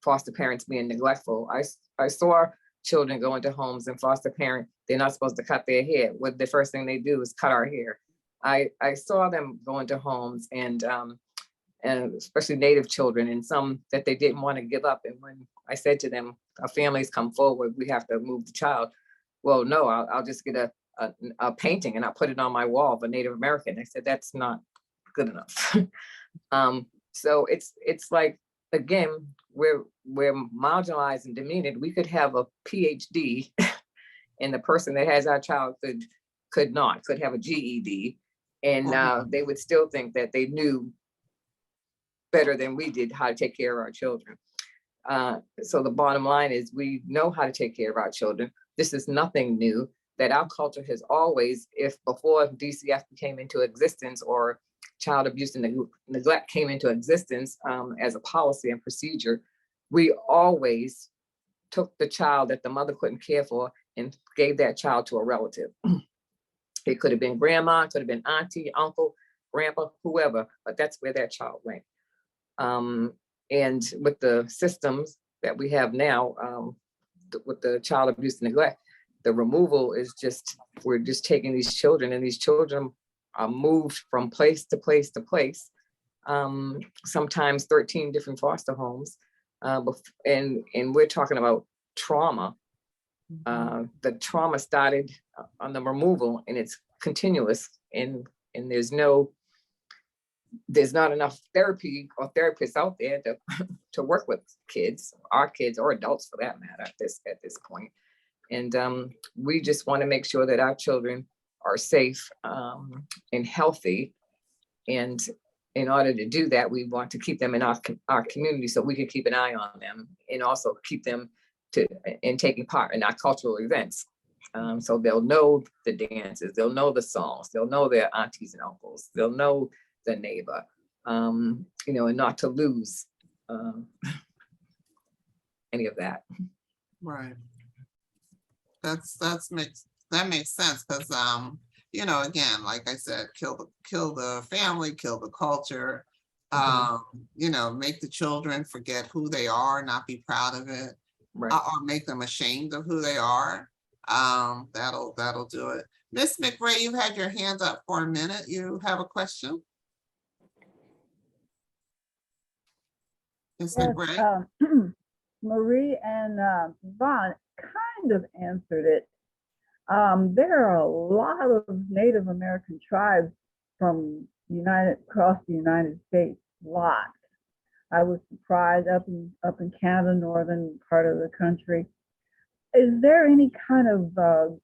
foster parents being neglectful. I saw children go into homes and foster parent, they're not supposed to cut their hair. What the first thing they do is cut our hair. I saw them go into homes and especially Native children, and some that they didn't want to give up. And when I said to them, our families come forward, we have to move the child. Well, no, I'll just get a painting and I'll put it on my wall of a Native American. I said, that's not good enough. So it's like, again, we're marginalized and demeaned. We could have a PhD and the person that has our child could have a GED, and they would still think that they knew better than we did how to take care of our children. So the bottom line is we know how to take care of our children. This is nothing new, that our culture has always, if before DCF came into existence or child abuse and neglect came into existence as a policy and procedure, we always took the child that the mother couldn't care for and gave that child to a relative. It could have been grandma, it could have been auntie, uncle, grandpa, whoever, but that's where that child went. And with the systems that we have now, with the child abuse and neglect, the removal is just, we're just taking these children, and these children are moved from place to place to place, sometimes 13 different foster homes. And we're talking about trauma. The trauma started on the removal, and it's continuous, and there's no there's not enough therapy or therapists out there to work with kids, our kids or adults for that matter at this point. And we just want to make sure that our children are safe and healthy. And in order to do that, we want to keep them in our community so we can keep an eye on them and also keep them in taking part in our cultural events. So they'll know the dances, they'll know the songs, they'll know their aunties and uncles, they'll know the neighbor, you know, and not to lose any of that. Right. That makes sense because you know, again, like I said, kill the family, kill the culture, you know, make the children forget who they are, not be proud of it, Right. or make them ashamed of who they are. That'll do it. Miss McRae, you've had your hand up for a minute. You have a question? Miss McRae? Marie and Yvonne kind of answered it. There are a lot of Native American tribes from across the United States, lots. I was surprised up in Canada, northern part of the country. Is there any kind of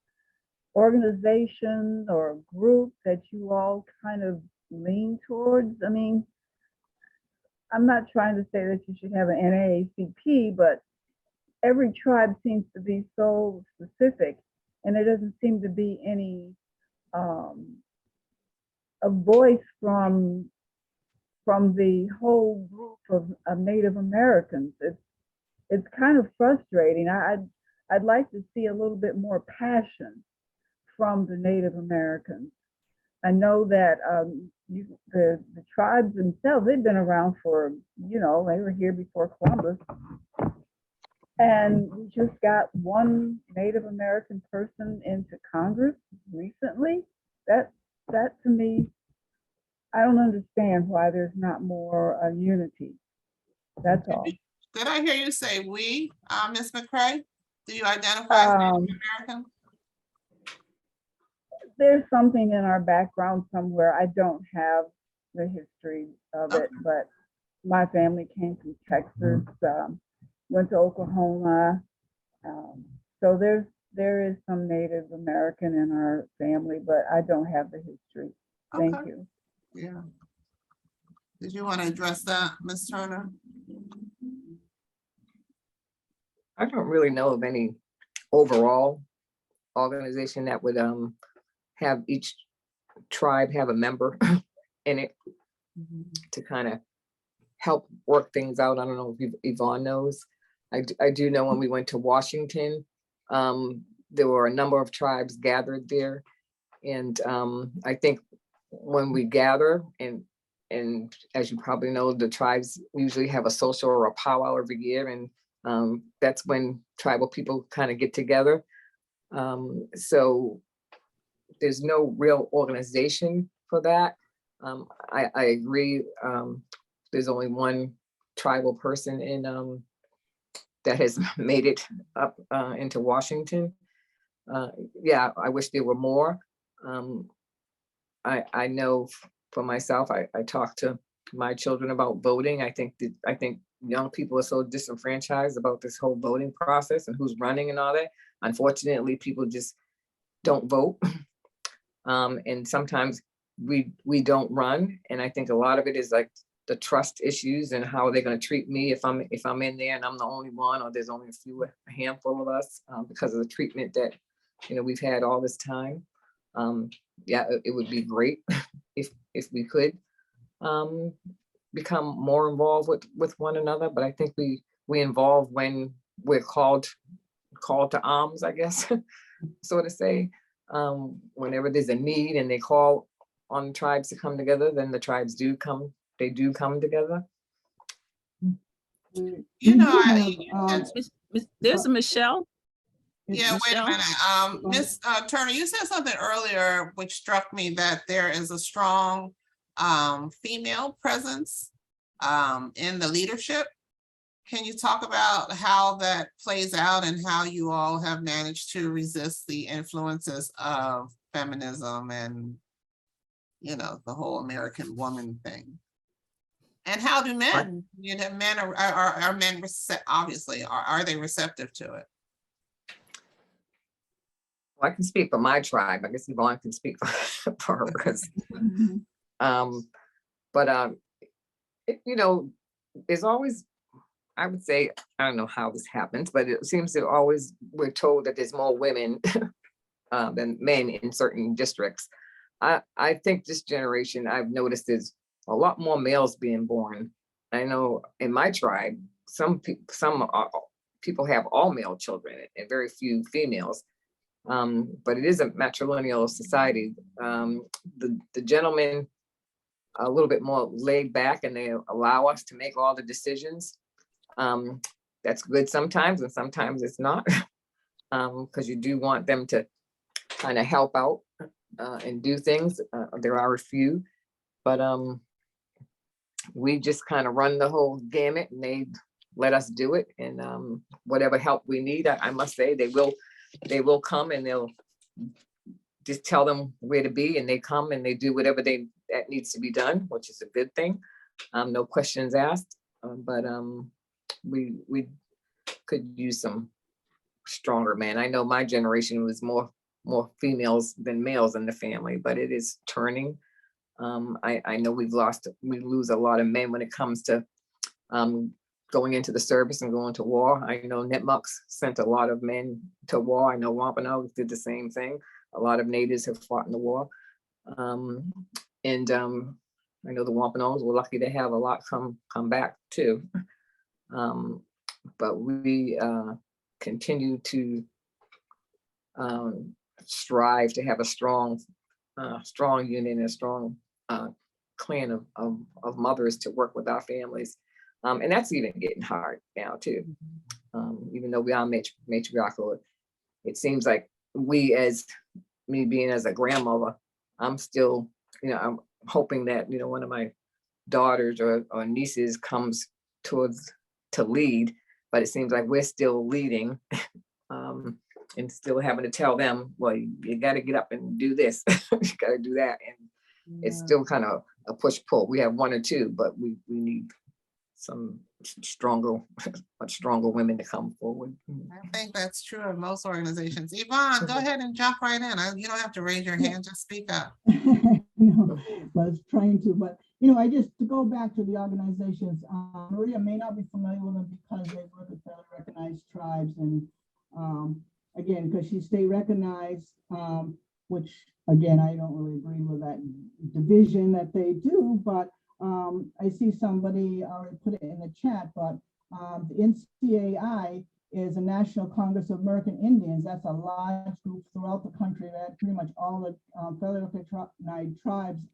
organization or group that you all kind of lean towards? I mean, I'm not trying to say that you should have an NAACP, but every tribe seems to be so specific, and there doesn't seem to be any a voice from the whole group of Native Americans. It's kind of frustrating. I'd like to see a little bit more passion from the Native Americans. I know that the tribes themselves, they've been around for, you know, they were here before Columbus. And we just got one Native American person into Congress recently. That to me, I don't understand why there's not more unity. That's all. Did I hear you say we, Ms. McRae? Do you identify as Native American? There's something in our background somewhere. I don't have the history of it, but my family came from Texas, went to Oklahoma. So there is some Native American in our family, but I don't have the history. Thank you. Yeah. Did you want to address that, Ms. Turner? I don't really know of any overall organization that would have each tribe have a member in it to kind of help work things out. I don't know if Yvonne knows. I do know when we went to Washington, there were a number of tribes gathered there. And I think when we gather, and as you probably know, the tribes usually have a social or a powwow every year. And that's when tribal people kind of get together. So there's no real organization for that. I agree. There's only one tribal person in that has made it up into Washington. Yeah, I wish there were more. I know for myself, I talk to my children about voting. I think young people are so disenfranchised about this whole voting process and who's running and all that. Unfortunately, people just don't vote. And sometimes we don't run. And I think a lot of it is like the trust issues and how they're going to treat me if I'm in there and I'm the only one, or there's only a handful of us, because of the treatment that, you know, we've had all this time. Yeah, it would be great if we could become more involved with one another. But I think we involve when we're called to arms, I guess, so to say. Whenever there's a need and they call on tribes to come together, then the tribes do come together. You know, there's a Michelle. Yeah, wait a minute. Ms. Turner, you said something earlier which struck me, that there is a strong female presence in the leadership. Can you talk about how that plays out and how you all have managed to resist the influences of feminism and the whole American woman thing. And how do men, men are men obviously, are they receptive to it? Well, I can speak for my tribe. I guess Yvonne can speak for her because, there's always, I would say, I don't know how this happens, but it seems to always, we're told that there's more women than men in certain districts. I think this generation, I've noticed there's a lot more males being born. I know in my tribe, some people have all male children and very few females. But it is a matrilineal society. The gentlemen are a little bit more laid back and they allow us to make all the decisions. That's good sometimes, and sometimes it's not, because you do want them to kind of help out and do things. There are a few, but we just kind of run the whole gamut and they let us do it. And whatever help we need, I must say, they will come and they'll just tell them where to be, and they come and they do whatever that needs to be done, which is a good thing. No questions asked, but we could use some stronger men. I know my generation was more females than males in the family, but it is turning. I know we lose a lot of men when it comes to going into the service and going to war. I know Nipmuc sent a lot of men to war. I know Wampanoag did the same thing. A lot of natives have fought in the war. I know the Wampanoags were lucky to have a lot come back too. But we continue to strive to have a strong union, a strong clan of mothers to work with our families. And that's even getting hard now too. Even though we are matriarchal, it seems like me being as a grandmother, I'm still, I'm hoping that, one of my daughters or nieces comes to lead, but it seems like we're still leading and still having to tell them, well, you got to get up and do this, you got to do that. And it's still kind of a push-pull. We have one or two, but we need some much stronger women to come forward. I think that's true of most organizations. Yvonne, go ahead and jump right in. You don't have to raise your hand, just speak up. No, I was trying to, but to go back to the organizations, Maria may not be familiar with them because they work with federally recognized tribes, and again, because she's state recognized, which again, I don't really agree with that division that they do, but I see somebody already put it in the chat, but the NCAI is a National Congress of American Indians. That's a large group throughout the country that pretty much all the federally recognized tribes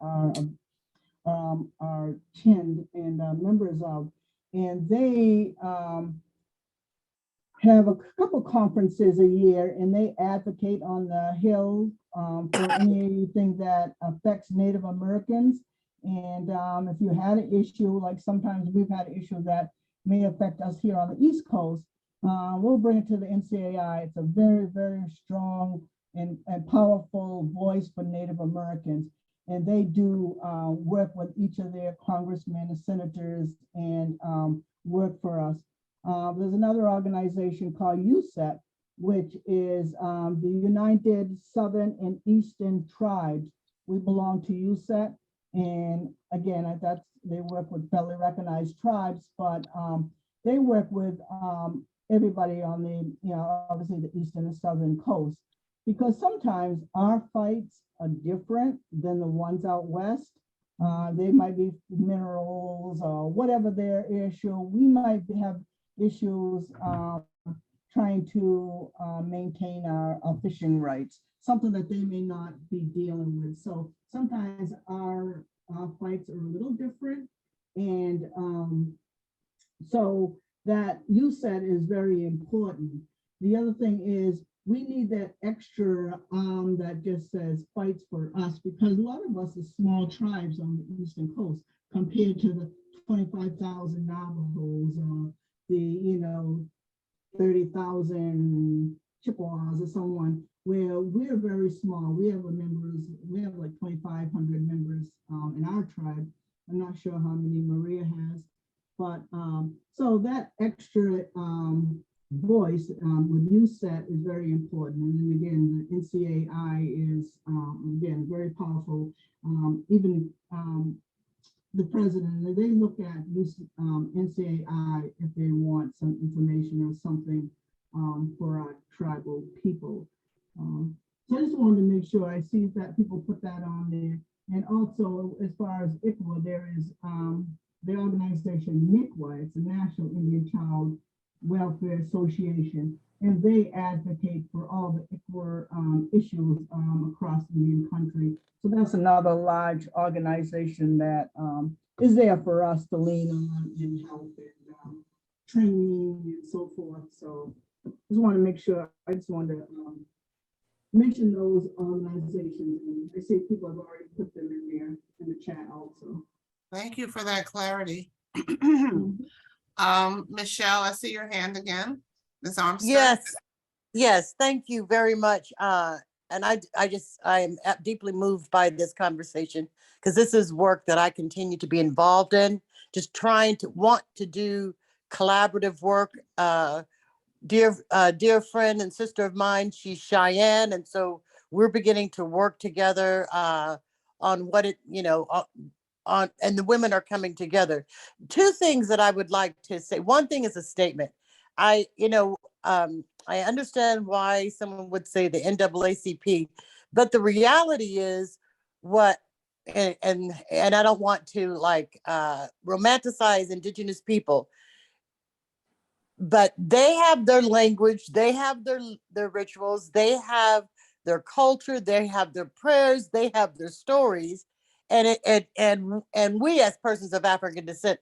are chinned and members of. And they have a couple conferences a year, and they advocate on the Hill for anything that affects Native Americans. And if you had an issue, like sometimes we've had an issue that may affect us here on the East Coast, we'll bring it to the NCAI. It's a very, very strong and powerful voice for Native Americans. And they do work with each of their congressmen and senators and work for us. There's another organization called USET, which is the United Southern and Eastern Tribes. We belong to USET. And again, they work with federally recognized tribes, but they work with everybody on the, obviously the Eastern and Southern coast, because sometimes our fights are different than the ones out west. They might be minerals or whatever their issue. We might have issues trying to maintain our fishing rights, something that they may not be dealing with. So sometimes our fights are a little different. And so that you said is very important. The other thing is we need that extra that just says fights for us, because a lot of us are small tribes on the Eastern Coast compared to the 25,000 Navajos or the, 30,000 Chippewas or someone where we're very small. We have like 2,500 members in our tribe. I'm not sure how many Maria has, but so that extra voice with USET is very important. And then again, the NCAI is again very powerful. Even the president, they look at NCAI if they want some information or something for our tribal people. So I just wanted to make sure I see that people put that on there. And also, as far as ICWA, there is the organization NICWA, it's the National Indian Child Welfare Association, and they advocate for all the ICWA issues across the Indian country. So that's another large organization that is there for us to lean on and help and training and so forth. So just want to make sure, I just wanted to mention those organizations. And I see people have already put them in there in the chat also. Thank you for that clarity. Michelle, I see your hand again. Ms. Armstrong. Yes, thank you very much. And I am deeply moved by this conversation because this is work that I continue to be involved in, just want to do collaborative work. Dear friend and sister of mine, she's Cheyenne. And so we're beginning to work together on what it, and the women are coming together. Two things that I would like to say. One thing is a statement. I understand why someone would say the NAACP, but the reality is and I don't want to romanticize Indigenous people, but they have their language, they have their rituals, they have their culture, they have their prayers, they have their stories, and we as persons of African descent,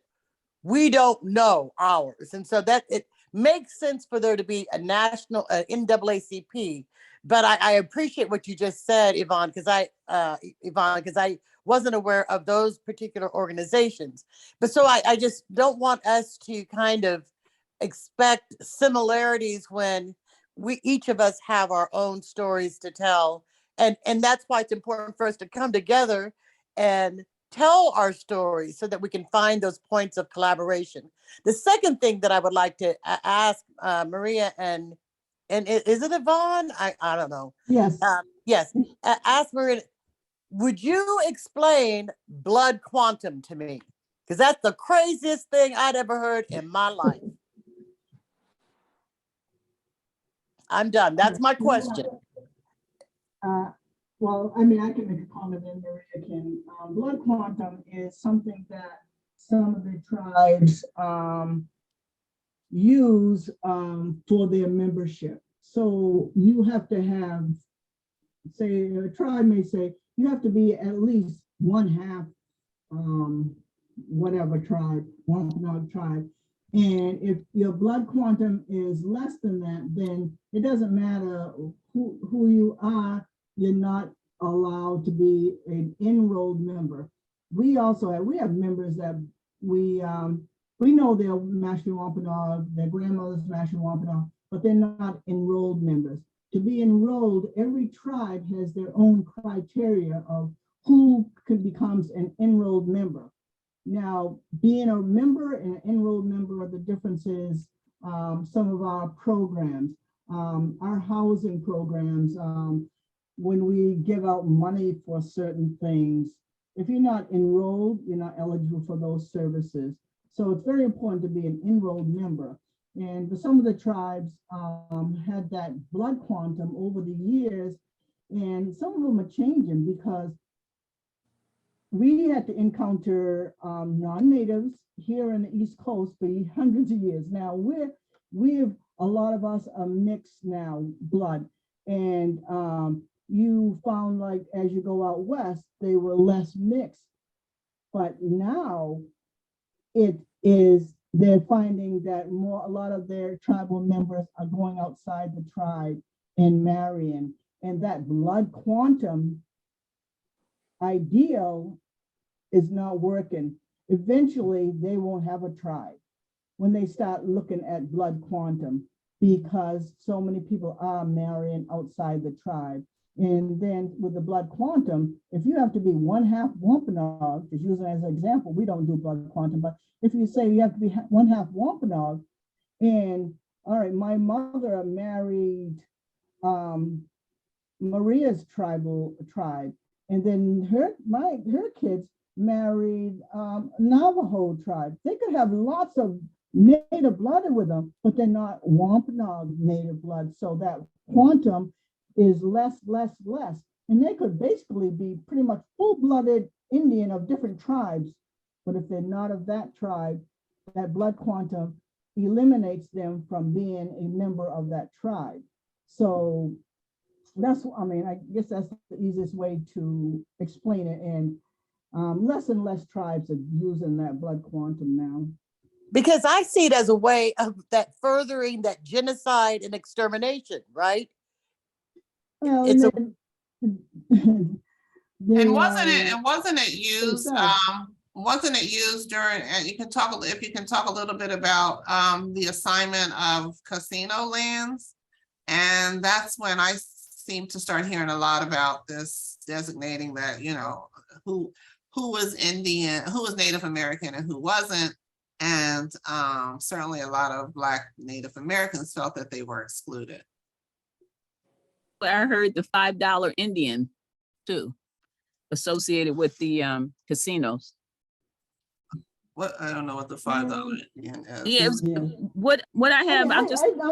we don't know ours, and so that it makes sense for there to be a national NAACP. But I appreciate what you just said, Yvonne, because I wasn't aware of those particular organizations. But so I just don't want us to kind of expect similarities when each of us have our own stories to tell. And that's why it's important for us to come together and tell our stories so that we can find those points of collaboration. The second thing that I would like to ask Maria and is it Yvonne? I don't know. Yes. Yes. Ask Maria, would you explain blood quantum to me? Because that's the craziest thing I'd ever heard in my life. I'm done. That's my question. Well, I mean, I can make a comment and Maria can. Blood quantum is something that some of the tribes use for their membership. So you have to have, say, a tribe may say, you have to be at least 1/2 whatever tribe, Wampanoag tribe. And if your blood quantum is less than that, then it doesn't matter who you are, you're not allowed to be an enrolled member. We have members that we know they're Mashpee Wampanoag, their grandmother's Mashpee Wampanoag, but they're not enrolled members. To be enrolled, every tribe has their own criteria of who becomes an enrolled member. Now, being a member and an enrolled member, the difference is some of our programs, our housing programs, when we give out money for certain things, if you're not enrolled, you're not eligible for those services. So it's very important to be an enrolled member. And some of the tribes had that blood quantum over the years, and some of them are changing because we had to encounter non-natives here in the East Coast for hundreds of years. Now a lot of us are mixed now blood, and you found like as you go out west, they were less mixed, but now they're finding that a lot of their tribal members are going outside the tribe and marrying, and that blood quantum ideal is not working. Eventually, they won't have a tribe when they start looking at blood quantum. because so many people are marrying outside the tribe. And then with the blood quantum, if you have to be 1/2 Wampanoag, just using as an example, we don't do blood quantum, but if you say you have to be 1/2 Wampanoag, and all right, my mother married Maria's tribe, and then her kids married Navajo tribe. They could have lots of native blood with them, but they're not Wampanoag native blood. So that quantum is less. And they could basically be pretty much full-blooded Indian of different tribes. But if they're not of that tribe, that blood quantum eliminates them from being a member of that tribe. So that's, I mean, I guess that's the easiest way to explain it. And less and less tribes are using that blood quantum now. Because I see it as a way of that furthering that genocide and extermination, right? Well, It's And wasn't it used during, and you can talk, if you can talk a little bit about the assignment of casino lands. And that's when I seem to start hearing a lot about this designating that, you know, who was Indian, who was Native American and who wasn't. And certainly a lot of Black Native Americans felt that they were excluded. I heard the $5 Indian too, associated with the casinos. What, I don't know what the $5 Indian is. Yeah, what I have, I'm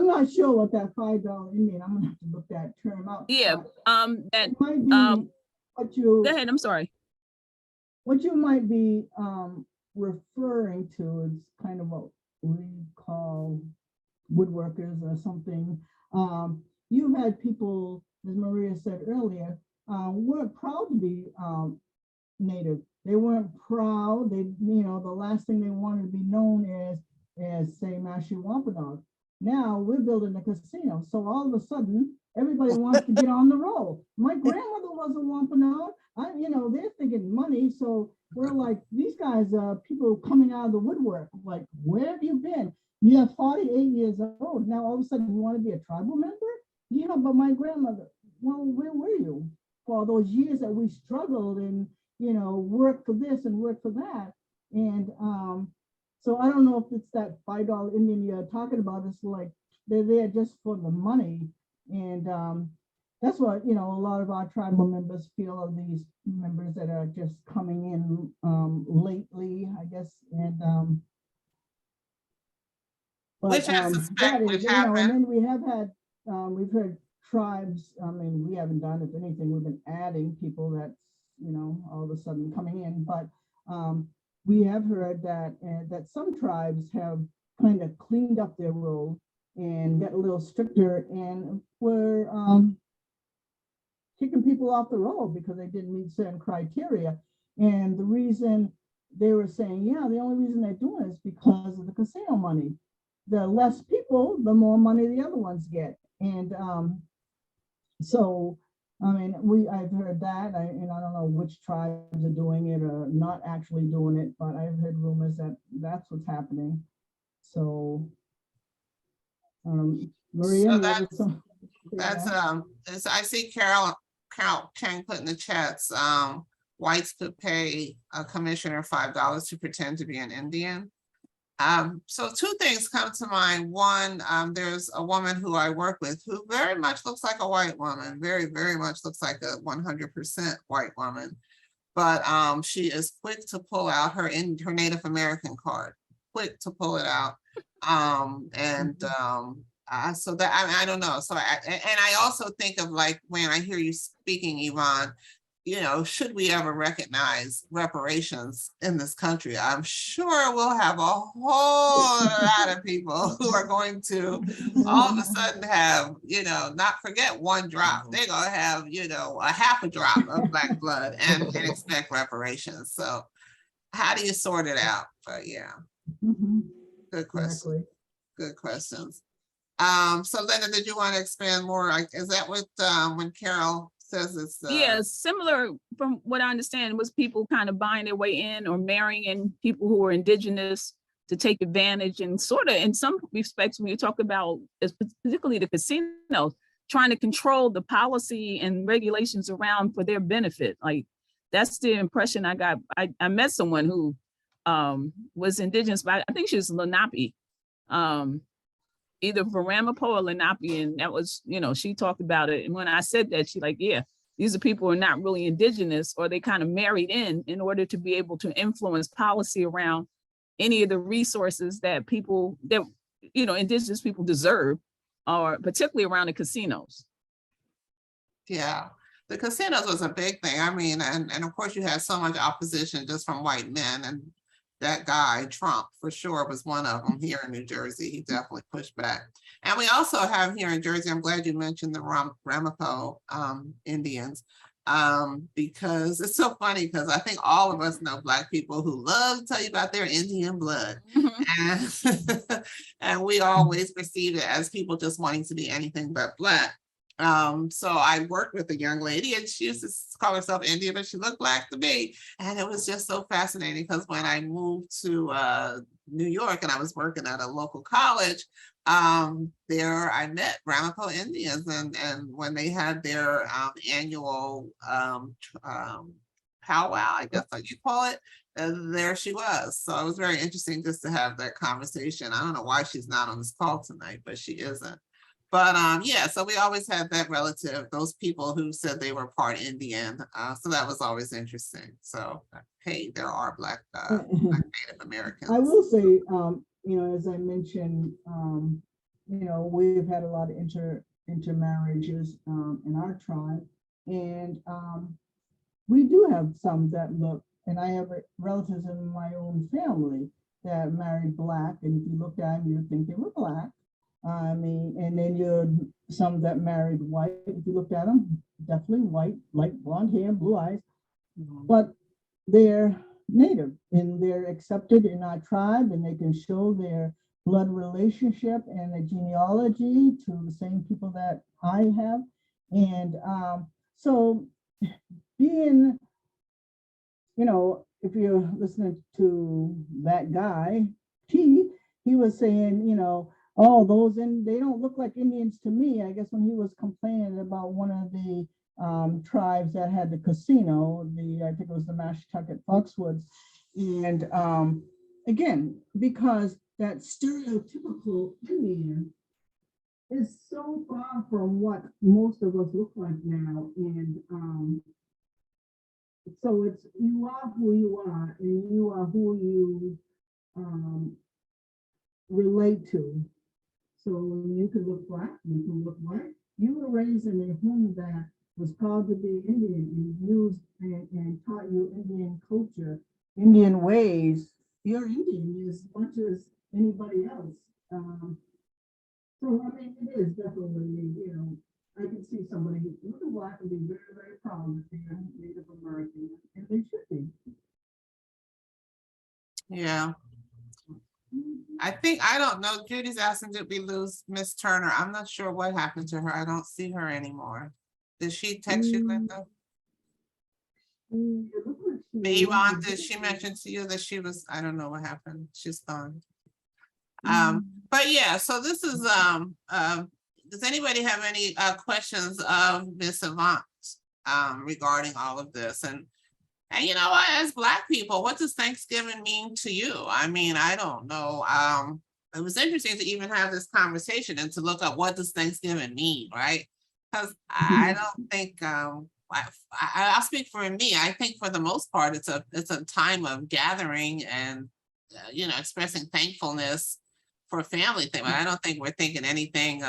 not sure what that $5 Indian, I'm gonna have to look that term out. Yeah, that might be what you go ahead, I'm sorry. What you might be referring to is kind of what we call woodworkers or something. You've had people, as Maria said earlier, weren't proud to be Native. They weren't proud. They, you know, the last thing they wanted to be known as say Mashpee Wampanoag. Now we're building a casino, so all of a sudden everybody wants to get on the roll. My grandmother was a Wampanoag. You know, they're thinking money, so we're like, these guys are people coming out of the woodwork. Like, where have you been? You're 48 years old. Now all of a sudden you want to be a tribal member? Yeah, but my grandmother, well, where were you for all those years that we struggled and, you know, work for this and work for that? And so I don't know if it's that $5 Indian you're talking about. It's like they're there just for the money. And that's what, you know, a lot of our tribal members feel of these members that are just coming in lately, I guess. And which I suspect would happen. And then we have had, we've heard tribes, I mean, we haven't done, if anything, we've been adding people that's, you know, all of a sudden coming in, but we have heard that that some tribes have kind of cleaned up their role and got a little stricter and were kicking people off the roll because they didn't meet certain criteria. And the reason they were saying, yeah, the only reason they're doing it is because of the casino money. The less people, the more money the other ones get. And so, I mean, I've heard that, and I don't know which tribes are doing it or not actually doing it, but I've heard rumors that that's what's happening. So, Maria, so that's I see Carol Kang put in the chats, whites could pay a commissioner $5 to pretend to be an Indian. So two things come to mind. One, there's a woman who I work with who very much looks like a white woman, very, very much looks like a 100% white woman. But she is quick to pull out her Native American card, quick to pull it out. So that, I don't know. So I also think of, like, when I hear you speaking, Yvonne, you know, should we ever recognize reparations in this country? I'm sure we'll have a whole lot of people who are going to all of a sudden have, you know, not forget one drop. They're going to have, you know, a half a drop of Black blood and expect reparations. So how do you sort it out? But yeah, good question. Exactly. Good questions. So Linda, did you want to expand more? Like, is that what when Carol says it's yeah, similar from what I understand was people kind of buying their way in or marrying in people who were indigenous to take advantage and sort of, in some respects, when you talk about, particularly the casinos, trying to control the policy and regulations around for their benefit. Like, that's the impression I got. I met someone who was indigenous, but I think she was Lenape, either Varamapo or Lenape. And that was, you know, she talked about it. And when I said that, she like, yeah, these are people who are not really indigenous, or they kind of married in order to be able to influence policy around any of the resources that people that, you know, indigenous people deserve, or particularly around the casinos. Yeah, the casinos was a big thing. I mean, and of course you had so much opposition just from white men, and that guy, Trump, for sure was one of them here in New Jersey. He definitely pushed back. And we also have here in Jersey, I'm glad you mentioned the Ramapo Indians, because it's so funny, because I think all of us know Black people who love to tell you about their Indian blood. And we always perceive it as people just wanting to be anything but Black. So I worked with a young lady, and she used to call herself Indian, but she looked Black to me. And it was just so fascinating, because when I moved to New York and I was working at a local college, there I met Ramapo Indians, and when they had their annual powwow, I guess like you call it, there she was. So it was very interesting just to have that conversation. I don't know why she's not on this call tonight, but she isn't. But yeah, so we always had that relative, those people who said they were part Indian. So that was always interesting. So hey, there are Black Native Americans. I will say, you know, as I mentioned, you know, we've had a lot of intermarriages in our tribe, and we do have some that look, and I have relatives in my own family that married Black, and if you look at them, you think they were Black. I mean, and then you're some that married white. If you look at them, definitely white, light blonde hair, blue eyes, but they're Native and they're accepted in our tribe, and they can show their blood relationship and the genealogy to the same people that I have. And so being, you know, if you're listening to that guy, he was saying, you know, oh, those they don't look like Indians to me. I guess when he was complaining about one of the tribes that had the casino, I think it was the Mashpee Foxwoods. And again, because that stereotypical Indian is so far from what most of us look like now. And so it's, you are who you are, and you are who you relate to. So you can look Black, you can look white. You were raised in a home that was proud to be Indian and used and taught you Indian culture, Indian ways. You're Indian as much as anybody else. So I mean, it is definitely, you know, I can see somebody look at Black and be very, very proud that they are Native American, and they should be. Yeah. I think, I don't know, Judy's asking, did we lose Miss Turner? I'm not sure what happened to her. I don't see her anymore. Did she text you, Linda? Yvonne, did she mention to you that she was, I don't know what happened. She's gone. But yeah, so this is, does anybody have any questions of Miss Avant regarding all of this? And you know what, as Black people, what does Thanksgiving mean to you? I mean, I don't know. It was interesting to even have this conversation and to look up what does Thanksgiving mean, right? Because I don't think, I'll speak for me. I think for the most part, it's a time of gathering and, you know, expressing thankfulness for a family thing. But I don't think we're thinking anything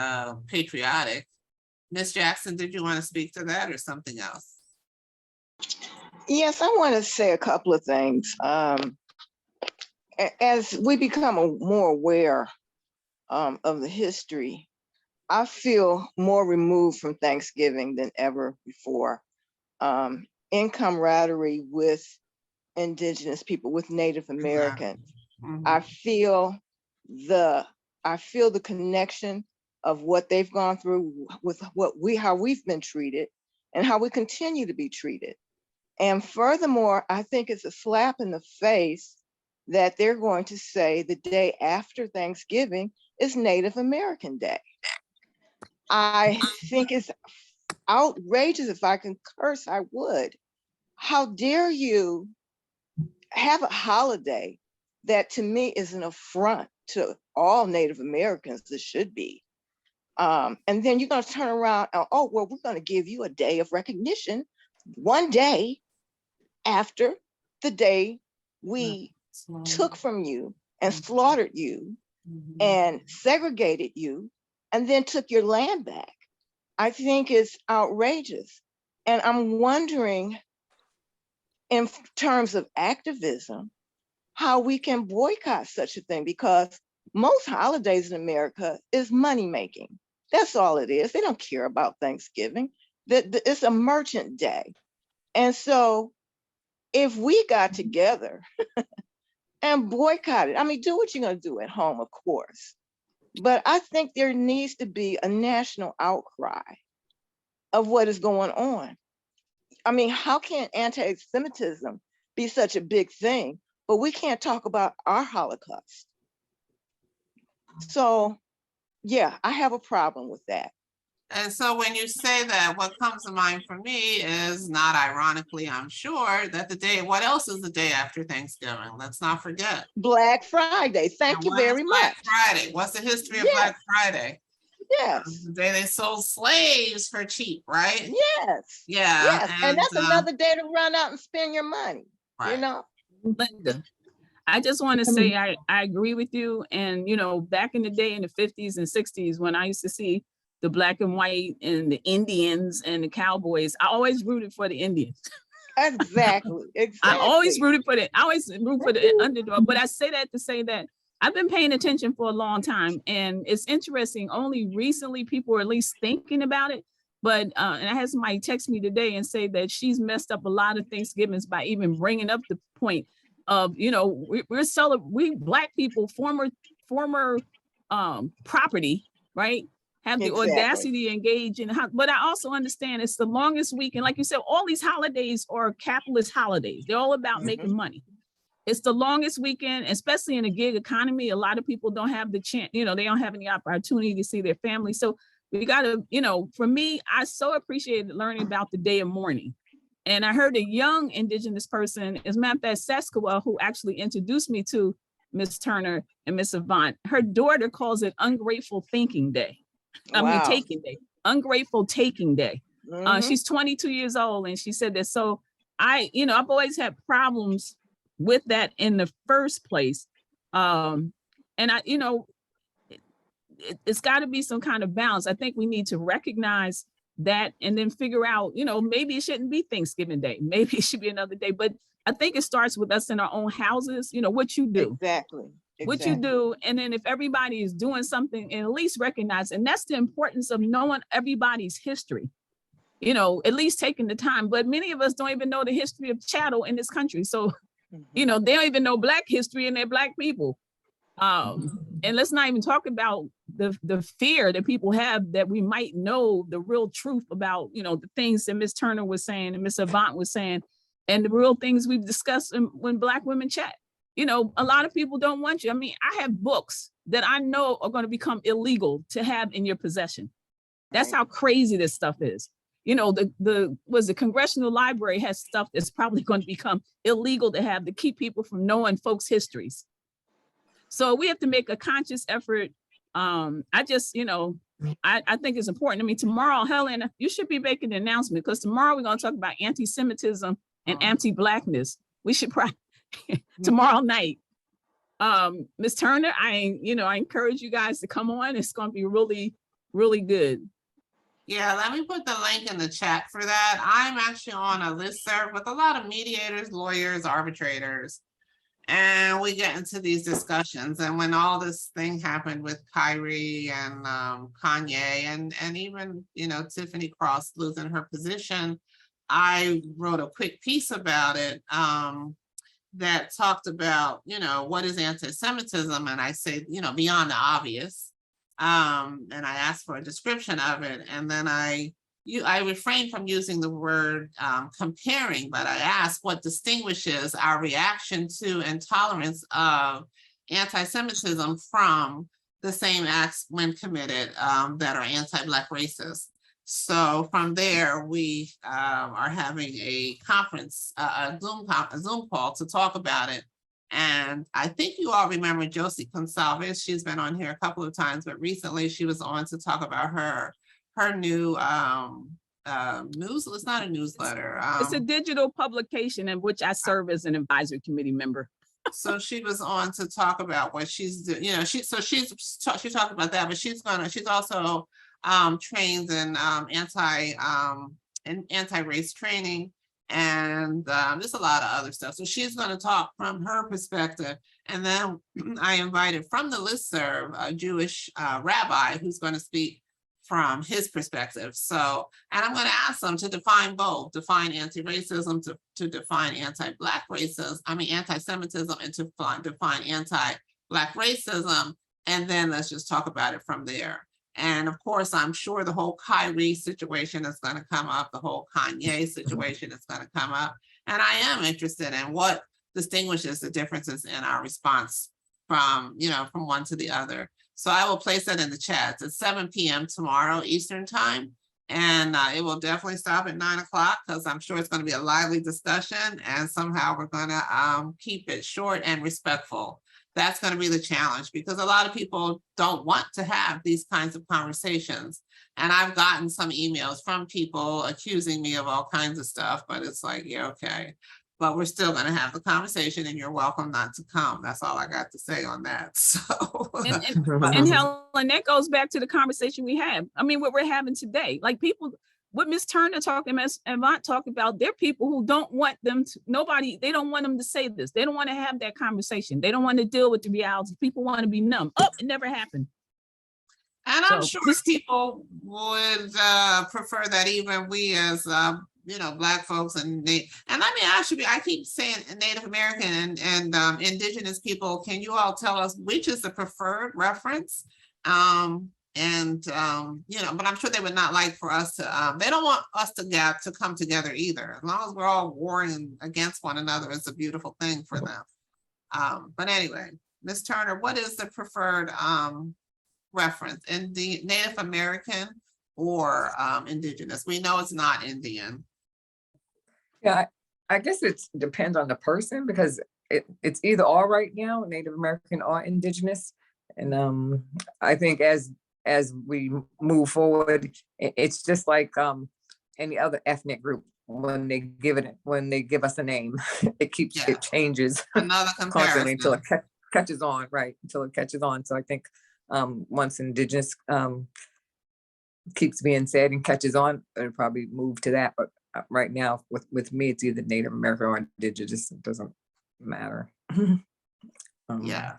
patriotic. Miss Jackson, did you want to speak to that or something else? Yes, I want to say a couple of things. As we become more aware of the history, I feel more removed from Thanksgiving than ever before. In camaraderie with Indigenous people, with Native Americans, I feel the connection of what they've gone through with how we've been treated and how we continue to be treated. And furthermore, I think it's a slap in the face that they're going to say the day after Thanksgiving is Native American Day. I think it's outrageous. If I can curse, I would. How dare you have a holiday that to me is an affront to all Native Americans? This should be. And then you're going to turn around and, oh, well, we're going to give you a day of recognition one day after the day we took from you and slaughtered you and segregated you and then took your land back. I think it's outrageous. And I'm wondering, in terms of activism, how we can boycott such a thing, because most holidays in America is money making. That's all it is. They don't care about Thanksgiving. It's a merchant day. And so if we got together and boycotted, I mean, do what you're going to do at home, of course. But I think there needs to be a national outcry of what is going on. I mean, how can anti-Semitism be such a big thing, but we can't talk about our Holocaust? So, yeah, I have a problem with that. And so when you say that, what comes to mind for me is, not ironically, I'm sure, that the day, what else is the day after Thanksgiving? Let's not forget. Black Friday. Thank you very much. Black Friday. What's the history of Black Friday? Yes. The day they sold slaves for cheap, right? Yes. Yeah. Yes. And that's another day to run out and spend your money, right. You know? Linda, I just want to say I agree with you. And, you know, back in the day in the 50s and 60s, when I used to see the black and white and the Indians and the cowboys, I always rooted for the Indians. Exactly. I always rooted for it. I always root for the underdog. But I say that to say that I've been paying attention for a long time. And it's interesting, only recently people are at least thinking about it. But and I had somebody text me today and say that she's messed up a lot of Thanksgivings by even bringing up the point of, you know, we black people, former property, right? Have the audacity to engage in, but I also understand it's the longest weekend. Like you said, all these holidays are capitalist holidays. They're all about making money. It's the longest weekend, especially in a gig economy. A lot of people don't have the chance, you know, they don't have any opportunity to see their family. So we got to, you know, for me, I so appreciated learning about the day of mourning. And I heard a young Indigenous person, as a matter of fact, Saskatchewan, who actually introduced me to Miss Turner and Miss Avant. Her daughter calls it Ungrateful Thinking Day. I mean, Taking Day, Ungrateful Taking Day. She's 22 years old, and she said that. So you know, I've always had problems with that in the first place. And you know, it's got to be some kind of balance. I think we need to recognize that and then figure out, you know, maybe it shouldn't be Thanksgiving Day. Maybe it should be another day. But I think it starts with us in our own houses, you know, what you do. Exactly. What you do. And then if everybody is doing something, and at least recognize, and that's the importance of knowing everybody's history, you know, at least taking the time. But many of us don't even know the history of chattel in this country. So, you know, they don't even know Black history, and they're Black people. And let's not even talk about the fear that people have that we might know the real truth about, you know, the things that Miss Turner was saying and Miss Avant was saying, and the real things we've discussed when Black women chat. You know, a lot of people don't want you. I mean, I have books that I know are going to become illegal to have in your possession. That's how crazy this stuff is. You know, the Congressional Library has stuff that's probably going to become illegal to have, to keep people from knowing folks' histories. So we have to make a conscious effort. I just, you know, I think it's important. I mean, tomorrow, Helen, you should be making an announcement, because tomorrow we're going to talk about anti-Semitism and anti-Blackness. We should probably tomorrow night. Ms. Turner, I encourage you guys to come on. It's going to be really, really good. Yeah, let me put the link in the chat for that. I'm actually on a listserv with a lot of mediators, lawyers, arbitrators, and we get into these discussions. And when all this thing happened with Kyrie and Kanye and even, you know, Tiffany Cross losing her position, I wrote a quick piece about it that talked about, you know, what is anti-Semitism? And I say, you know, beyond the obvious. And I asked for a description of it. And then I I refrain from using the word comparing, but I asked what distinguishes our reaction to and tolerance of anti-Semitism from the same acts when committed that are anti-Black racist. So from there, we are having a conference, a Zoom call to talk about it. And I think you all remember Josie Gonsalves. She's been on here a couple of times, but recently she was on to talk about her new it's not a newsletter. It's a digital publication in which I serve as an advisory committee member. So she was on to talk about what she's doing. You know, she talked about that, but she's also trained in anti-race training, and there's a lot of other stuff. So she's going to talk from her perspective. And then I invited from the listserv a Jewish rabbi who's going to speak from his perspective. So, and I'm going to ask them to define both, define anti-racism, to define anti-Black racism, anti-Semitism, and to define anti-Black racism. And then let's just talk about it from there. And of course, I'm sure the whole Kyrie situation is going to come up, the whole Kanye situation is going to come up. And I am interested in what distinguishes the differences in our response from one to the other. So I will place that in the chat. It's 7 p.m. tomorrow Eastern time. And it will definitely stop at 9 o'clock because I'm sure it's going to be a lively discussion, and somehow we're going to keep it short and respectful. That's going to be the challenge, because a lot of people don't want to have these kinds of conversations. And I've gotten some emails from people accusing me of all kinds of stuff, but it's like, yeah, okay. But we're still going to have the conversation, and you're welcome not to come. That's all I got to say on that. So, and Helen, that goes back to the conversation we had. I mean, what we're having today, like people, what Ms. Turner talking, Ms. Avant talking about, there are people who don't want them to, they don't want them to say this. They don't want to have that conversation. They don't want to deal with the reality. People want to be numb. Oh, it never happened. And I'm sure people would prefer that even we as Black folks and let me ask you, I keep saying Native American and Indigenous people, can you all tell us which is the preferred reference? But I'm sure they would not like for us to, they don't want us to come together either. As long as we're all warring against one another, it's a beautiful thing for them. But anyway, Ms. Turner, what is the preferred reference? In the Native American or Indigenous? We know it's not Indian. Yeah, I guess it depends on the person, because it's either or right now, Native American or Indigenous. And I think as we move forward, it's just like any other ethnic group. When they give us a name, it changes another constantly until it catches on, right? Until it catches on. So I think once Indigenous keeps being said and catches on, it'll probably move to that. But right now, with me, it's either Native American or Indigenous. It doesn't matter. Yeah.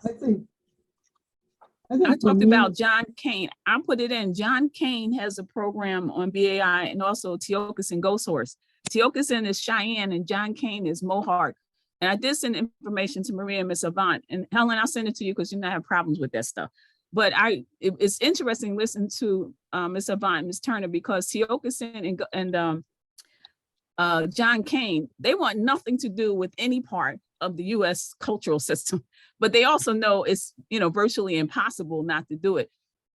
I talked about John Kane. I put it in. John Kane has a program on BAI, and also Teokasin Ghost Horse. Teokasin is Cheyenne and John Kane is Mohawk. And I did send information to Maria and Miss Avant. And Helen, I'll send it to you because you don't have problems with that stuff. But it's interesting listening to Miss Avant, Miss Turner, because Teokasin and John Kane, they want nothing to do with any part of the U.S. cultural system, but they also know it's virtually impossible not to do it,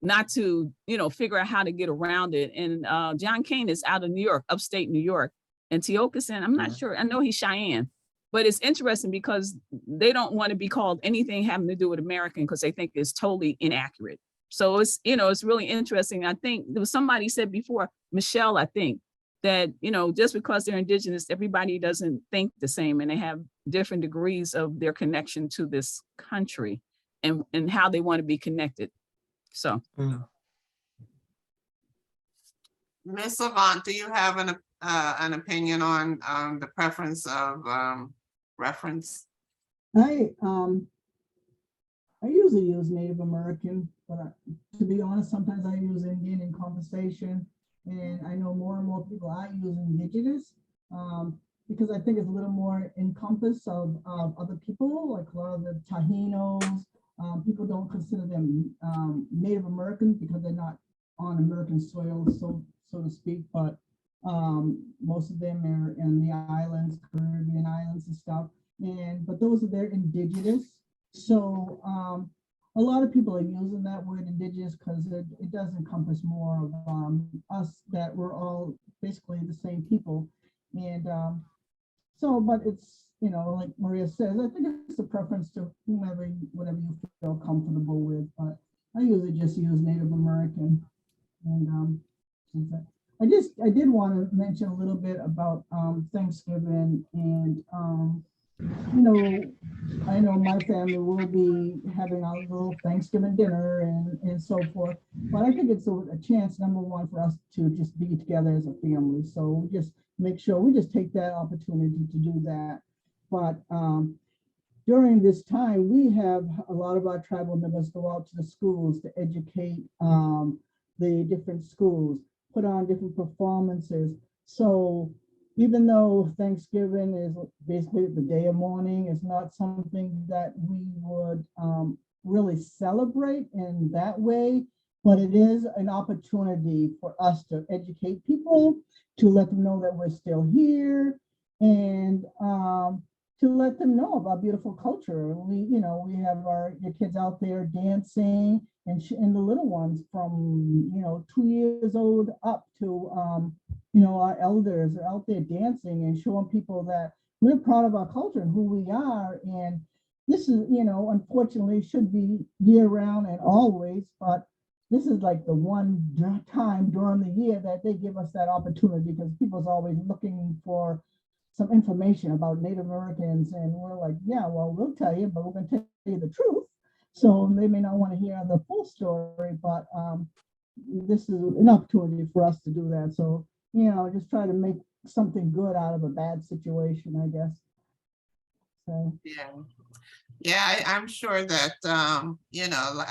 not to figure out how to get around it. And John Kane is out of New York, upstate New York, and Teokasin, I'm not sure. I know he's Cheyenne, but it's interesting because they don't want to be called anything having to do with American because they think it's totally inaccurate. So it's it's really interesting. I think there was somebody said before, Michelle, I think, that, just because they're Indigenous, everybody doesn't think the same, and they have different degrees of their connection to this country and how they want to be connected. So. Ms. Avant, do you have an opinion on the preference of reference? I usually use Native American, but to be honest, sometimes I use Indian in conversation. And I know more and more people are using Indigenous because I think it's a little more encompass of other people, like a lot of the Tahinos. People don't consider them Native American because they're not on American soil. So so to speak, but most of them are in the islands, Caribbean islands and stuff. But those are their indigenous. So a lot of people are using that word indigenous because it does encompass more of us, that we're all basically the same people. And so, but it's, you know, like Maria says, I think it's a preference to whomever, whatever you feel comfortable with. But I usually just use Native American. And I did want to mention a little bit about Thanksgiving, and you know, I know my family will be having a little Thanksgiving dinner and so forth, but I think it's a chance, number one, for us to just be together as a family. So just make sure we just take that opportunity to do that. But during this time, we have a lot of our tribal members go out to the schools to educate the different schools, put on different performances. So even though Thanksgiving is basically the day of mourning, it's not something that we would really celebrate in that way, but it is an opportunity for us to educate people, to let them know that we're still here, and to let them know about beautiful culture. We have your kids out there dancing, and the little ones from 2 years old up to our elders are out there dancing and showing people that we're proud of our culture and who we are. And this is, unfortunately, should be year round and always, but this is like the one time during the year that they give us that opportunity, because people's always looking for some information about Native Americans, and we're like, yeah, well, we'll tell you, but we're going to tell you the truth. So they may not want to hear the full story, but this is an opportunity for us to do that. So, just try to make something good out of a bad situation, I guess. So. I'm sure that,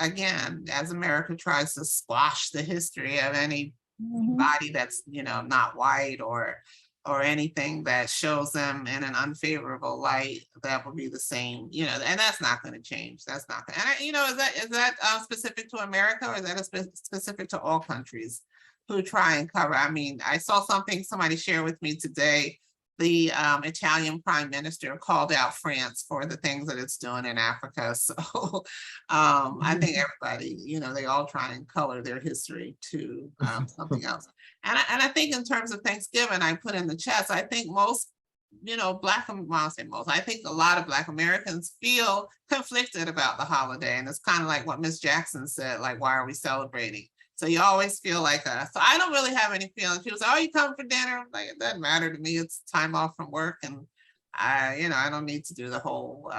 again, as America tries to squash the history of anybody that's, not white or anything that shows them in an unfavorable light, that will be the same, and that's not going to change. That's not going to, is that specific to America, or is that specific to all countries who try and cover? I mean, I saw something somebody shared with me today. The Italian prime minister called out France for the things that it's doing in Africa. So I think everybody, they all try and color their history to something else. And I think in terms of Thanksgiving, I put in the chat, I think most, I think a lot of Black Americans feel conflicted about the holiday. And it's kind of like what Miss Jackson said, like, why are we celebrating? So you always feel like so I don't really have any feelings. People say, oh, you come for dinner? Like, it doesn't matter to me. It's time off from work. And I don't need to do the whole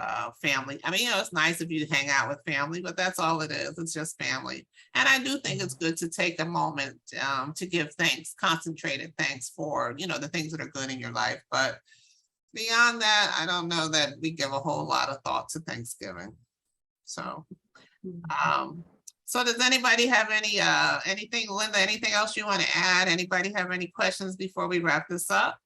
family. I mean, it's nice if you hang out with family, but that's all it is. It's just family. And I do think it's good to take a moment to give thanks, concentrated thanks for, the things that are good in your life. But beyond that, I don't know that we give a whole lot of thought to Thanksgiving. So, so does anybody have anything, Linda, anything else you want to add? Anybody have any questions before we wrap this up?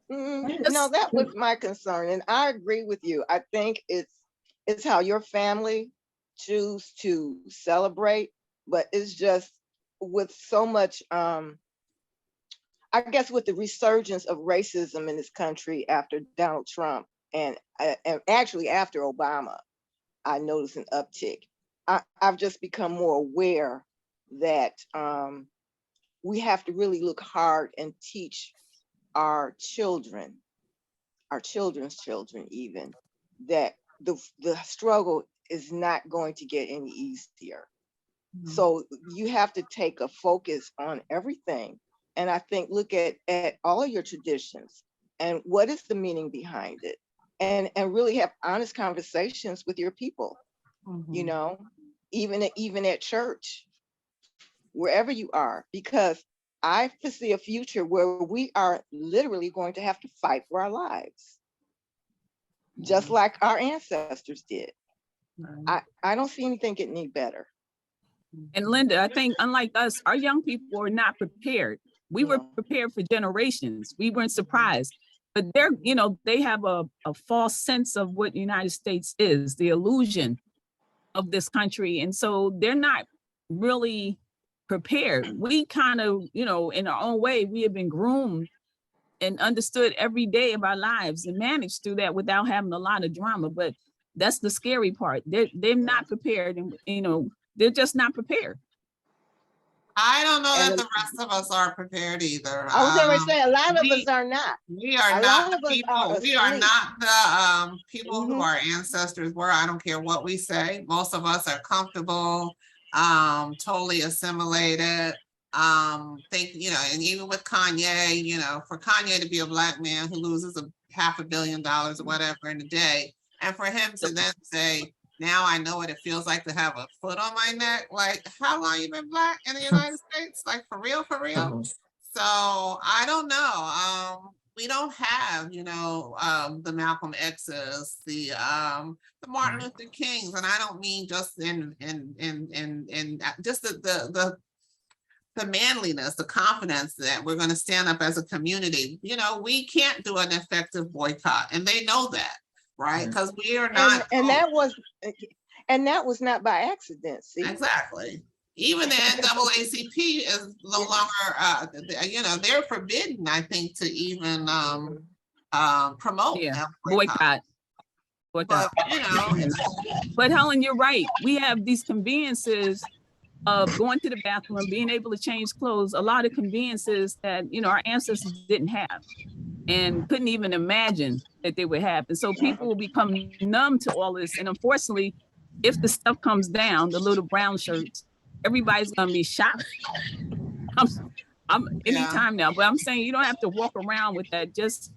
No, that was my concern. And I agree with you. I think it's how your family choose to celebrate, but it's just with so much, I guess with the resurgence of racism in this country after Donald Trump and actually after Obama, I noticed an uptick. I've just become more aware that we have to really look hard and teach our children, our children's children even, that the struggle is not going to get any easier. Mm-hmm. So you have to take a focus on everything. And I think, look at all of your traditions and what is the meaning behind it, and really have honest conversations with your people. Mm-hmm. Even at church, wherever you are, because I foresee a future where we are literally going to have to fight for our lives, just like our ancestors did. I don't see anything getting any better. And Linda, I think unlike us, our young people are not prepared. We were prepared for generations. We weren't surprised. But they have a false sense of what the United States is, the illusion of this country. And so they're not really prepared. We kind of, in our own way, we have been groomed and understood every day of our lives and managed through that without having a lot of drama. But that's the scary part. They're not prepared, and they're just not prepared. I don't know that And the rest of us are prepared either. I was going to say, a lot of us are not. We are A not lot of the us people. are We are asleep. not the people who Mhm. our ancestors were. I don't care what we say. Most of us are comfortable, totally assimilated. Think, and even with Kanye, for Kanye to be a Black man who loses $500 million or whatever in a day, and for him to then say, now I know what it feels like to have a foot on my neck. Like, how long you been Black in the United States? Like, for real, for real? So I don't know. We don't have, the Malcolm X's, the Martin Luther Kings, and I don't mean just in just the manliness, the confidence that we're going to stand up as a community. We can't do an effective boycott, and they know that, right? Because we are not. And that was not by accident. See? Exactly. Even the NAACP is no longer, they're forbidden, I think, to even promote boycott. But, but Helen, you're right. We have these conveniences of going to the bathroom, being able to change clothes, a lot of conveniences that, our ancestors didn't have and couldn't even imagine that they would have. And so people will become numb to all this. And unfortunately, if the stuff comes down, the little brown shirts, everybody's gonna be shocked. I'm anytime now, but I'm saying you don't have to walk around with that. Just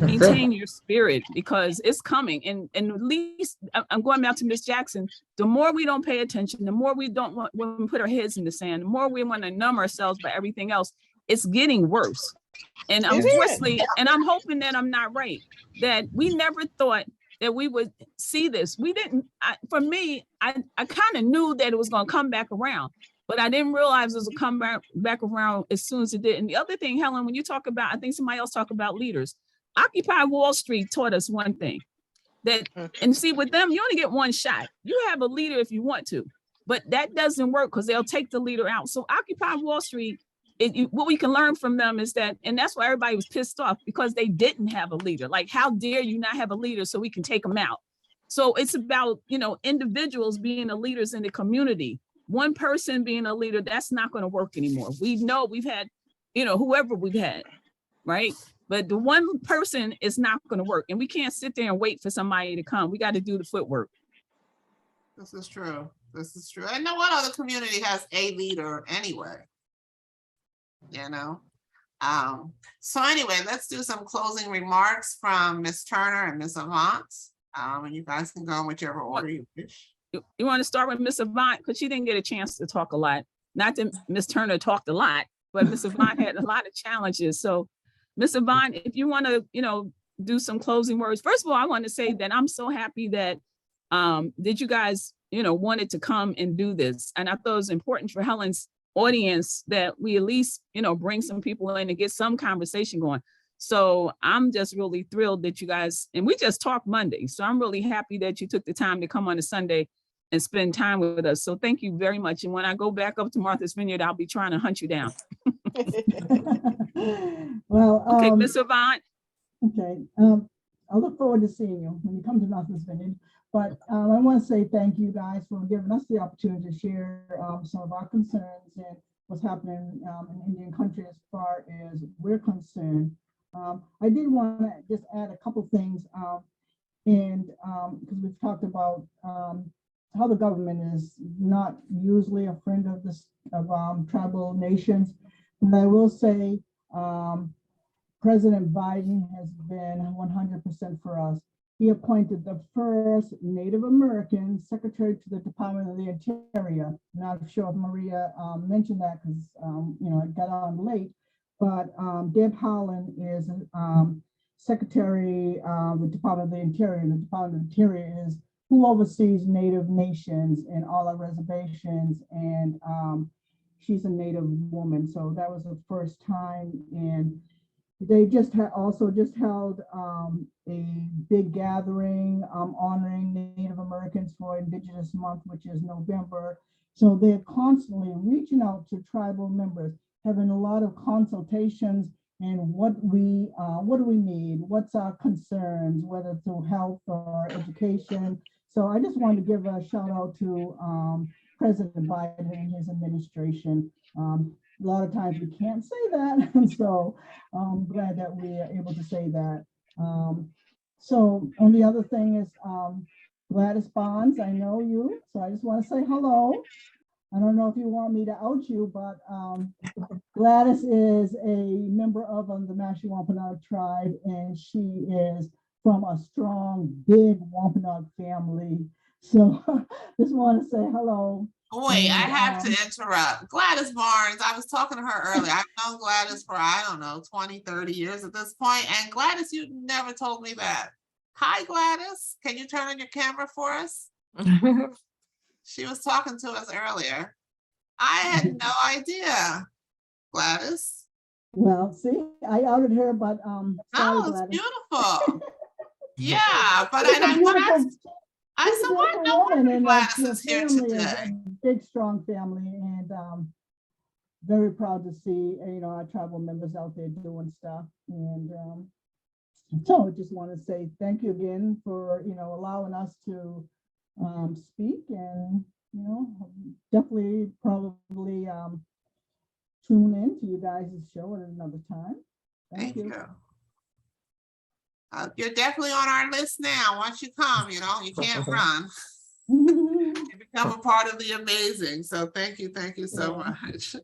maintain your spirit, because it's coming. And at least I'm going back to Miss Jackson. The more we don't pay attention, the more we don't want when we put our heads in the sand, the more we want to numb ourselves by everything else. It's getting worse. And unfortunately, and I'm hoping that I'm not right, that we never thought that we would see this. We didn't, for me, I kind of knew that it was going to come back around, but I didn't realize it was going to come back around as soon as it did. And the other thing, Helen, when you talk about, I think somebody else talked about leaders, Occupy Wall Street taught us one thing, that, and see, with them, you only get one shot. You have a leader if you want to, but that doesn't work because they'll take the leader out. So Occupy Wall Street, what we can learn from them is that, and that's why everybody was pissed off, because they didn't have a leader. Like, how dare you not have a leader so we can take them out? So it's about, individuals being the leaders in the community. One person being a leader, that's not going to work anymore. We know we've had, whoever we've had, right? But the one person is not going to work. And we can't sit there and wait for somebody to come. We got to do the footwork. This is true. This is true. And no one other community has a leader anyway. So anyway, let's do some closing remarks from Miss Turner and Miss Avant. And you guys can go in whichever order you wish. You want to start with Miss Avant, because she didn't get a chance to talk a lot. Not that Miss Turner talked a lot, but Miss Avant had a lot of challenges. So Miss Avant, if you want to, do some closing words. First of all, I want to say that I'm so happy that you guys, wanted to come and do this. And I thought it was important for Helen's audience that we at least, bring some people in and get some conversation going. So I'm just really thrilled that you guys, and we just talked Monday. So I'm really happy that you took the time to come on a Sunday and spend time with us. So thank you very much. And when I go back up to Martha's Vineyard, I'll be trying to hunt you down. Well, okay, Miss Avant. Okay, I look forward to seeing you when you come to Martha's Vineyard. But I want to say thank you guys for giving us the opportunity to share some of our concerns and what's happening in Indian country as far as we're concerned. I did want to just add a couple things, and because we've talked about how the government is not usually a friend of this tribal nations. But I will say President Biden has been 100% for us. He appointed the first Native American secretary to the Department of the Interior. Not sure if Maria mentioned that because I got on late, but Deb Haaland is secretary of the Department of the Interior. The Department of the Interior is who oversees Native nations and all our reservations, and she's a Native woman. So that was the first time, and they just also held a big gathering honoring Native Americans for Indigenous Month, which is November. So they're constantly reaching out to tribal members, having a lot of consultations and what do we need, what's our concerns, whether through health or education. So I just wanted to give a shout out to President Biden and his administration. A lot of times we can't say that, and so I'm glad that we are able to say that. So, and the other thing is Gladys Bonds, I know you, so I just want to say hello. I don't know if you want me to out you, but Gladys is a member of the Mashpee Wampanoag Tribe, and she is from a strong, big Wampanoag family. So just want to say hello. Wait, I And, have to interrupt. Gladys Barnes, I was talking to her earlier. I've known Gladys for, I don't know, 20, 30 years at this point. And Gladys, you never told me that. Hi, Gladys. Can you turn on your camera for us? She was talking to us earlier. I had no idea, Gladys. Well, see, I outed her, but Oh, sorry, it's Gladys. beautiful. Yeah, but She's a beautiful- I she's a said, what? beautiful No wonder woman, and Gladys your is here family is today. a big, strong family, and very proud to see our tribal members out there doing stuff. And so I just want to say thank you again for allowing us to speak, and definitely probably tune in to you guys' show at another time. Thank you. You're definitely on our list now. Once you come, you can't run. You become a part of the amazing. So thank you so much.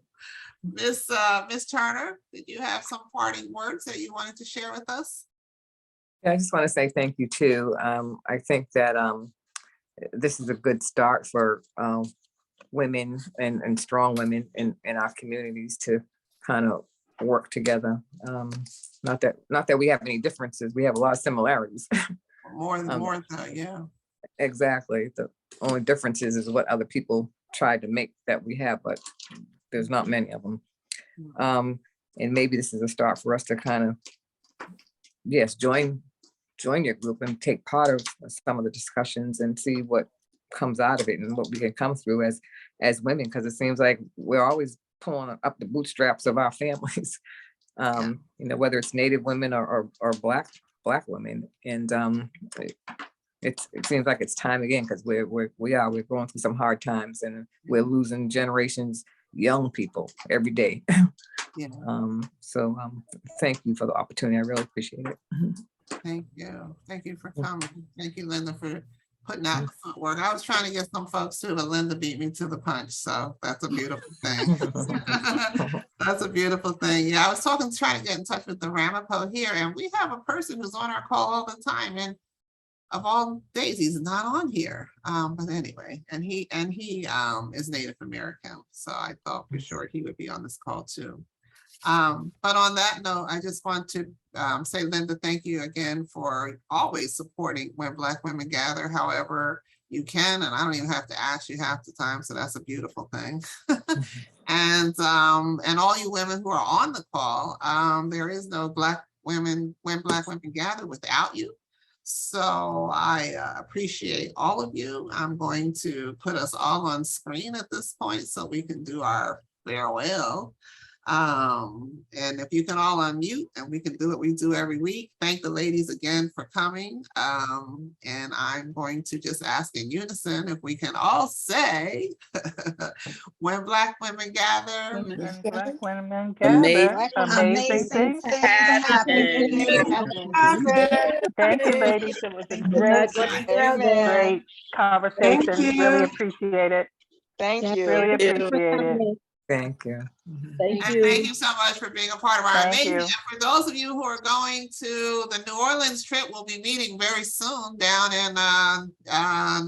Miss Turner, did you have some parting words that you wanted to share with us? Yeah, I just want to say thank you too. I think that this is a good start for women and strong women in our communities to kind of work together. Not that we have any differences, we have a lot of similarities. More than that, yeah. Exactly. The only difference is what other people tried to make that we have, but there's not many of them. And maybe this is a start for us to kind of, yes, join your group and take part of some of the discussions and see what comes out of it and what we can come through as women, because it seems like we're always pulling up the bootstraps of our families. Whether it's Native women or black women, and it seems like it's time again, because we're going through some hard times, and we're losing generations, young people every day. So thank you for the opportunity. I really appreciate it. Thank you for coming. Thank you, Linda, for putting out the footwork. I was trying to get some folks too, but Linda beat me to the punch. So that's a beautiful thing. That's a beautiful thing. Yeah, I was trying to get in touch with the Ramapo here, and we have a person who's on our call all the time, and of all days, he's not on here. But anyway, and he is Native American. So I thought for sure he would be on this call too. But on that note, I just want to say, Linda, thank you again for always supporting When Black Women Gather, however you can. And I don't even have to ask you half the time. So that's a beautiful thing. And all you women who are on the call, there is no Black Women, When Black Women Gather without you. So I appreciate all of you. I'm going to put us all on screen at this point so we can do our farewell. And if you can all unmute, and we can do what we do every week. Thank the ladies again for coming. And I'm going to just ask in unison if we can all say, when Black women gather. When Black women gather, amazing things happen. Thank you, ladies. It was a great conversation. Really appreciate it. Thank you. Really appreciate it. Thank you. Thank you so much for being a part of our amazing. And for those of you who are going to the New Orleans trip, we'll be meeting very soon down in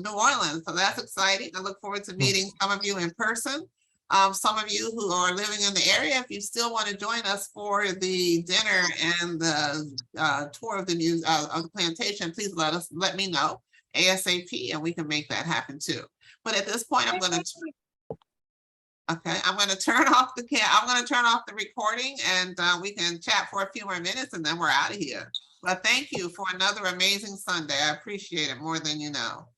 New Orleans. So that's exciting. I look forward to meeting some of you in person. Some of you who are living in the area, if you still want to join us for the dinner and the tour of the plantation, please let me know ASAP, and we can make that happen too. But at this point, I'm going to turn off the recording, and we can chat for a few more minutes, and then we're out of here. But thank you for another amazing Sunday. I appreciate it more than you know.